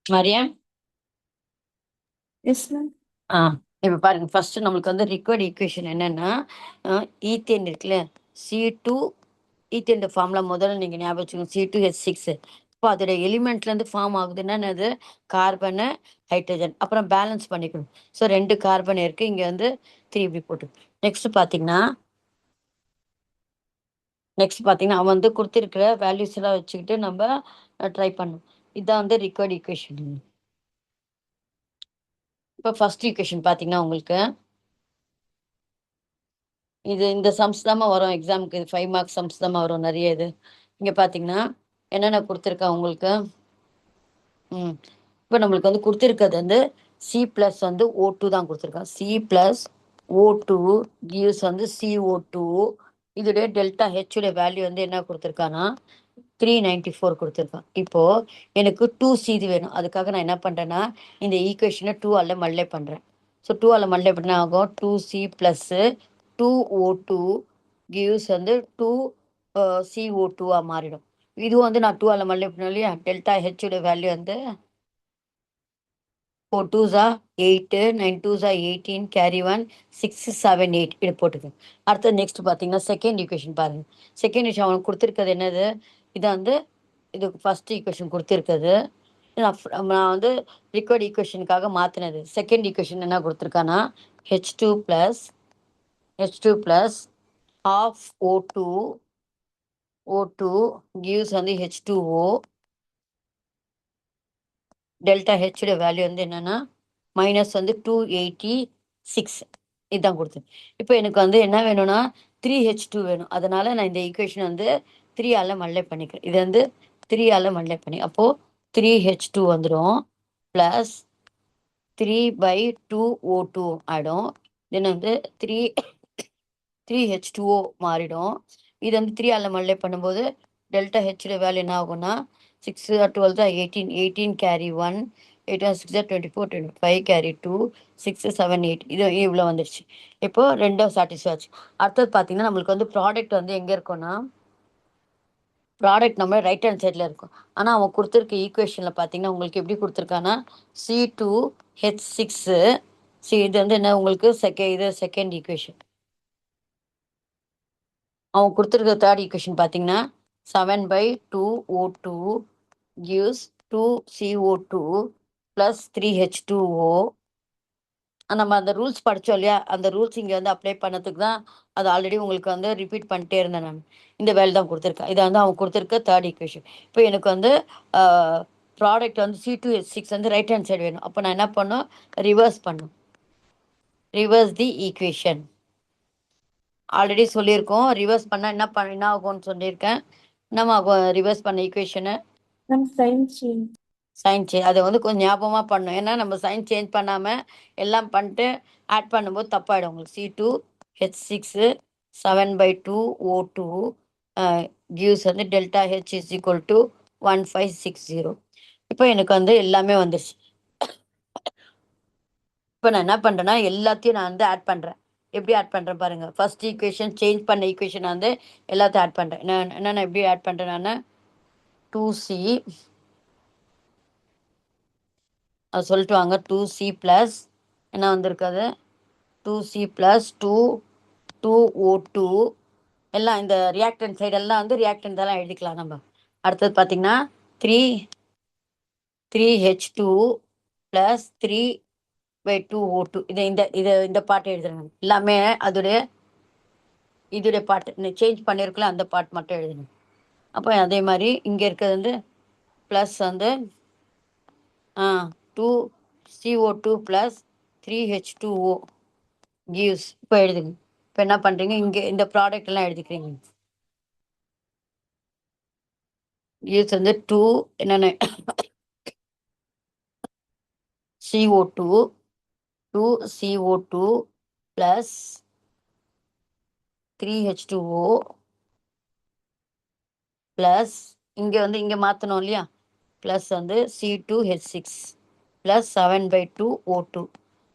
Mariam yes ma'am. ஆ இப்போ பாருங்க ஃபர்ஸ்ட் நம்மளுக்கு வந்து ரிக்வயர்ட் ஈக்குவேஷன் என்னன்னா ஈத்தேன் இருக்குல்ல C2 ஈத்தேன் ஃபார்முலா முதல்ல நீங்கள் ஞாபகம் வச்சுக்கோங்க C2H6. இப்போ அதோட எலிமெண்ட்லேருந்து ஃபார்ம் ஆகுதுன்னா என்னது கார்பனு ஹைட்ரஜன் அப்புறம் பேலன்ஸ் பண்ணிக்கணும். ஸோ 2 கார்பன் இருக்குது இங்கே வந்து 3 இப்படி போட்டு நெக்ஸ்ட் பார்த்தீங்கன்னா அவன் வந்து கொடுத்துருக்கிற வேல்யூஸ் எல்லாம் வச்சுக்கிட்டு நம்ம ட்ரை பண்ணணும். இதான் வந்து ரிக்வயர்ட் ஈக்குவேஷன். இப்போ ஃபர்ஸ்ட் ஈக்குவேஷன் பார்த்தீங்கன்னா உங்களுக்கு இந்த சம்ஸ் தான் வரும் எக்ஸாமுக்கு. இது 5 மார்க்ஸ் சம்ஸ் தான் வரும் நிறைய. இது இங்கே பார்த்தீங்கன்னா என்னென்ன கொடுத்துருக்கா உங்களுக்கு. இப்போ நம்மளுக்கு வந்து கொடுத்துருக்கிறது வந்து C+ வந்து O2 தான் கொடுத்துருக்கான். C+O2 gives வந்து CO2. இதோடைய டெல்டா ஹெச்சுடைய வேல்யூ வந்து என்ன கொடுத்துருக்கான்னா 394 கொடுத்துருக்கான். இப்போ எனக்கு 2C வேணும். அதுக்காக நான் என்ன பண்ணுறேன்னா இந்த ஈக்குவேஷனை 2ஆல் மல்டிப்ளை பண்ணுறேன். ஸோ 2ஆல் மல்டிப்ளை பண்ண ஆகும் 2C + 2O2 gives வந்து 2CO2 மாறிடும். இதுவும் வந்து நான் 2ஆல் மல்டிப்ளை பண்ணேன் இல்லையா. டெல்டா ஹெச்சுடைய வேல்யூ வந்து 4 2s are 8, 9 2s are 18, carry 1, 6 7 8 இது போட்டுக்கோங்க. அடுத்து நெக்ஸ்ட் பார்த்தீங்கன்னா செகண்ட் ஈக்குவேஷன் பாருங்க. செகண்ட் ஈக்குவேஷன் அவனுக்கு கொடுத்துருக்கிறது என்னது. இது வந்து இதுக்கு ஃபர்ஸ்ட் ஈக்குவேஷன் கொடுத்துருக்கிறது. நான் வந்து லிக்விட் ஈக்குவேஷனுக்காக மாற்றினது. செகண்ட் ஈக்குவேஷன் என்ன கொடுத்துருக்கான்னா H2 + half O2 gives வந்து H2O. டெல்டா ஹெச்சுடைய வேல்யூ வந்து என்னன்னா மைனஸ் வந்து 286 இதுதான் கொடுத்தேன். இப்போ எனக்கு வந்து என்ன வேணும்னா 3H2 வேணும். அதனால நான் இந்த ஈக்குவேஷன் வந்து 3ஆல் மல்டிப்ளை பண்ணிக்கிறேன். இது வந்து 3ஆல் மல்டிப்ளை பண்ணி அப்போது 3H2 வந்துடும் ப்ளஸ் 3/2O2 ஆகிடும். தென் வந்து 3H2O மாறிடும். இது வந்து 3ஆல் மல்டிப்ளை பண்ணும்போது டெல்டா ஹெச்சுடைய வேல்யூ என்ன ஆகும்னா 6 12 18 18 கேரி 1 8 6 24 25 கேரி 2 6 7 8 இது இவ்வளோ வந்துடுச்சு. இப்போ ரெண்டும் சாட்டிஸ்ஃபை ஆச்சு. அடுத்தது பார்த்தீங்கன்னா நம்மளுக்கு வந்து ப்ராடக்ட் வந்து எங்கே இருக்கும்னா ப்ராடக்ட் நம்ம ரைட் ஹேண்ட் சைடில் இருக்கும். ஆனால் அவன் கொடுத்துருக்க ஈக்குவேஷனில் பார்த்தீங்கன்னா உங்களுக்கு எப்படி கொடுத்துருக்கான்னா C2H6. இது வந்து என்ன உங்களுக்கு செகண்ட் ஈக்குவேஷன். அவன் கொடுத்துருக்க தேர்ட் ஈக்குவேஷன் பார்த்தீங்கன்னா 7/2O2 gives 2CO2 + 3H2O. நம்ம அந்த ரூல்ஸ் படித்தோம் இல்லையா, அந்த ரூல்ஸ் இங்கே வந்து அப்ளை பண்ணதுக்கு தான் அது ஆல்ரெடி உங்களுக்கு வந்து ரிப்பீட் பண்ணிட்டே இருந்தேன் நான். இந்த வேல்யூ தான் கொடுத்துருக்கேன். இதை வந்து அவன் கொடுத்துருக்க தேர்ட் ஈக்குவேஷன். இப்போ எனக்கு வந்து ப்ராடக்ட் வந்து C2H6 வந்து ரைட் ஹேண்ட் சைடு வேணும். அப்போ நான் என்ன பண்ணும் ரிவர்ஸ் தி ஈக்குவேஷன். ஆல்ரெடி சொல்லியிருக்கோம் ரிவர்ஸ் பண்ணால் என்ன ஆகும்னு சொல்லியிருக்கேன். நம்ம ரிவர்ஸ் பண்ண ஈக்குவேஷனை மேம் சைன் சேஞ்ச். அதை வந்து கொஞ்சம் ஞாபகமாக பண்ணணும். ஏன்னா நம்ம சைன் சேஞ்ச் பண்ணாமல் எல்லாம் பண்ணிட்டு ஆட் பண்ணும்போது தப்பாயிடும் உங்களுக்கு. C2H6 7/2O2 gives வந்து delta H is equal to 1560. இப்போ எனக்கு வந்து எல்லாமே வந்துருச்சு. இப்போ நான் என்ன பண்ணுறேன்னா எல்லாத்தையும் நான் வந்து ஆட் பண்ணுறேன். எப்படி ஆட் பண்ணுறேன் பாருங்கள். ஃபர்ஸ்ட் ஈக்குவேஷன் சேஞ்ச் பண்ண ஈக்குவேஷன் வந்து எல்லாத்தையும் ஆட் பண்ணுறேன். என்னென்ன எப்படி ஆட் பண்ணுறேன் நான் 2C அது சொல்லிட்டு வாங்க. 2C ப்ளஸ் என்ன வந்திருக்காது 2C + 2O2 எல்லாம் இந்த ரியாக்டன் சைடெல்லாம் வந்து ரியாக்டன் தான் எழுதிக்கலாம் நம்ம. அடுத்தது பார்த்தீங்கன்னா 3H2 + 3/2O2 இந்த பாட்டை எழுதுறேன். எல்லாமே இதோடைய பாட்டு சேஞ்ச் பண்ணியிருக்கலாம் அந்த பாட் மட்டும் எழுதணும். அப்போ அதே மாதிரி இங்கே இருக்கிறது வந்து ப்ளஸ் வந்து 2CO2 + 3H2O gives. இப்போ எழுதுங்க. இப்போ என்ன பண்ணுறீங்க இங்கே இந்த ப்ராடக்ட் எல்லாம் எழுதிக்கிறீங்க. gives வந்து 2 என்னென்ன CO2 2CO2 + 3H2O ப்ளஸ் இங்கே வந்து இங்கே மாற்றணும் இல்லையா ப்ளஸ் வந்து C2H6 + 7/2O2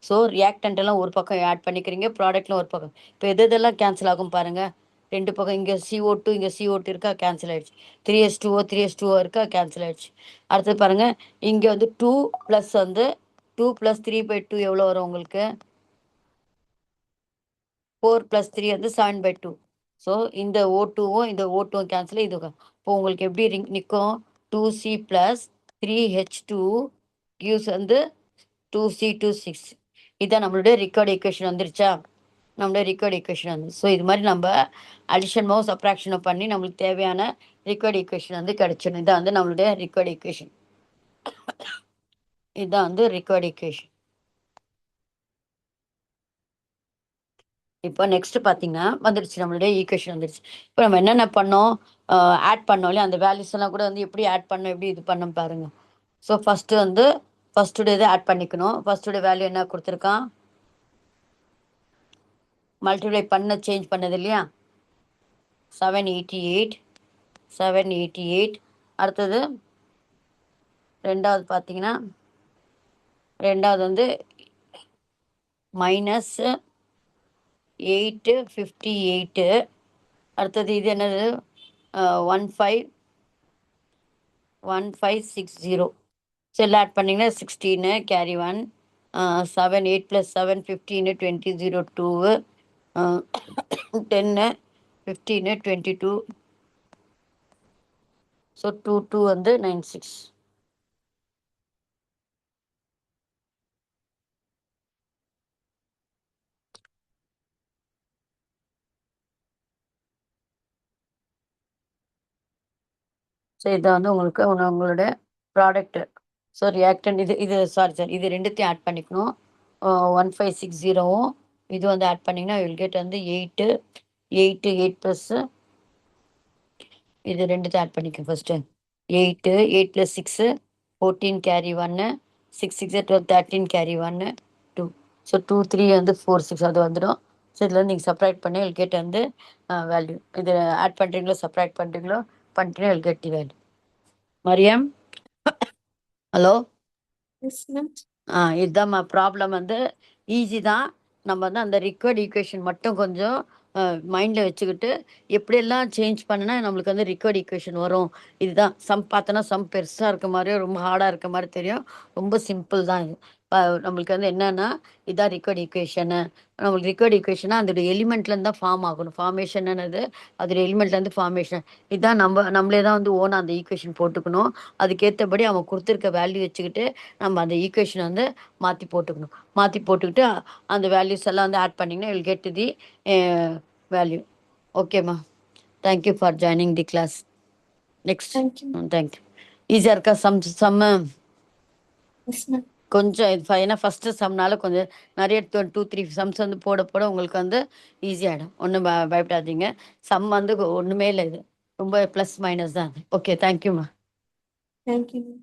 ஸோ ரியாக்டன்ட் எல்லாம் ஒரு பக்கம் ஆட் பண்ணிக்கிறீங்க, ப்ராடக்ட்லாம் ஒரு பக்கம். இப்போ எதெல்லாம் கேன்சல் ஆகும் பாருங்க. ரெண்டு பக்கம் இங்கே CO2 இங்கே CO2 இருக்கா, கேன்சல் ஆயிடுச்சு. 3H2O 3H2O இருக்கா, கேன்சல் ஆயிடுச்சு. அடுத்தது பாருங்க, இங்கே வந்து 2 ப்ளஸ் வந்து 2 + 3/2 எவ்வளோ வரும் உங்களுக்கு? 4 + 3 வந்து 7/2. ஸோ இந்த O2வும் இந்த O2வும் கேன்சல், இது இப்போ உங்களுக்கு எப்படி நிற்கும்? 2C + 3H2 gives வந்து 2C26. இதான் நம்மளுடைய ரிக்கார்டு ஈக்குவேஷன் வந்துருச்சா? நம்மளுடைய ரிக்கார்டு ஈக்குவேஷன் வந்து. ஸோ இது மாதிரி நம்ம அடிஷனோ சப்ராக்ஷனோ பண்ணி நம்மளுக்கு தேவையான ரிக்கார்டு ஈக்குவேஷன் வந்து கிடைச்சிடும். இதான் வந்து நம்மளுடைய ரிக்கார்டு ஈக்குவேஷன். இதுதான் வந்து ரிக்கார்டு ஈக்குவேஷன். இப்போ நெக்ஸ்ட் பார்த்தீங்கன்னா வந்துடுச்சு, நம்மளுடைய ஈக்குவேஷன் வந்துடுச்சு. இப்போ நம்ம என்னென்ன பண்ணோம், ஆட் பண்ணோம் இல்லையா, அந்த வேல்யூஸ் எல்லாம் கூட வந்து எப்படி ஆட் பண்ணோம், எப்படி இது பண்ணோம் பாருங்க. ஸோ ஃபஸ்ட்டு வந்து ஃபஸ்ட்டுடைய இதை ஆட் பண்ணிக்கணும். ஃபஸ்ட்டுடைய வேல்யூ என்ன கொடுத்துருக்கான், மல்டிப்ளை பண்ண சேஞ்ச் பண்ணது இல்லையா, 788. அடுத்தது ரெண்டாவது பார்த்தீங்கன்னா, ரெண்டாவது வந்து -858. அடுத்தது இது என்னது, 1560. ஸோ எல்லாம் ஆட் பண்ணிங்கன்னா 16 கேரி 1, 7 8 + 7 15 20 0 2, 10 15 22. ஸோ 2 2 வந்து 96. ஸோ இதை வந்து உங்களுக்கு உங்களுடைய ப்ராடக்ட். ஸோ ரியாக்டன் இது சாரி இது ரெண்டுத்தையும் ஆட் பண்ணிக்கணும். 1560வும் இது வந்து ஆட் பண்ணிங்கன்னா வில் கெட் வந்து 8 + இது ரெண்டுத்தையும் ஆட் பண்ணிக்கணும். First 8 + 6 14 carry 1, 6 6 12 13 carry 1 2. ஸோ 2 3 வந்து 4 6 அது வந்துடும். ஸோ இதில் வந்து நீங்கள் சப்ராக்ட் பண்ணி வில் கெட் வந்து வேல்யூ. இது ஆட் பண்ணுறீங்களோ சப்ராக்ட் பண்ணுறீங்களோ பண்ணிட்டீங்கன்னா will get the value. Mariam, hello. Yes ma'am. இதுதான் ப்ராப்ளம் வந்து ஈஸி தான். நம்ம வந்து அந்த ரிக்வயர்ட் ஈக்குவேஷன் மட்டும் கொஞ்சம் மைண்டில் வச்சுக்கிட்டு எப்படியெல்லாம் சேஞ்ச் பண்ணினா நம்மளுக்கு வந்து ரிக்வயர்ட் ஈக்குவேஷன் வரும். இதுதான் சம் பார்த்தோன்னா சம் பெருசாக இருக்க மாதிரியும் ரொம்ப ஹார்டாக இருக்க மாதிரி தெரியும். ரொம்ப சிம்பிள் தான் இது. நம்மளுக்கு வந்து என்னென்னா இதுதான் ரிக்வயர்ட் ஈக்குவேஷனு. நம்மளுக்கு ரிக்வயர்ட் ஈக்குவேஷனா அதோட எலிமெண்ட்லேருந்து தான் ஃபார்ம் ஆகணும். ஃபார்மேஷன்னுது அதோட எலிமெண்ட்லேருந்து ஃபார்மேஷன். இதுதான் நம்மளே தான் வந்து ஓனாக அந்த ஈக்குவேஷன் போட்டுக்கணும். அதுக்கேற்றபடி அவங்க கொடுத்துருக்க வேல்யூ வச்சுக்கிட்டு நம்ம அந்த ஈக்குவேஷனை வந்து மாற்றி போட்டுக்கணும். மாற்றி போட்டுக்கிட்டு அந்த வேல்யூஸ் எல்லாம் வந்து ஆட் பண்ணிங்கன்னா வில் கெட் தி வேல்யூ. ஓகேம்மா, thank you for joining the class. Next. Thank you. Thank you. ஈஸியாக இருக்கா சம்மு? Yes ma'am. கொஞ்சம் இது ஏன்னா ஃபஸ்ட்டு சம்னால கொஞ்சம் நிறைய 2 3 சம்ஸ் வந்து போட போட உங்களுக்கு வந்து ஈஸியாகிடும். ஒன்றும் பயப்படாதீங்க. சம் வந்து ஒன்றுமே இல்லை, இது ரொம்ப ப்ளஸ் மைனஸ் தான் அது. ஓகே, தேங்க்யூம்மா. Thank you ma'am.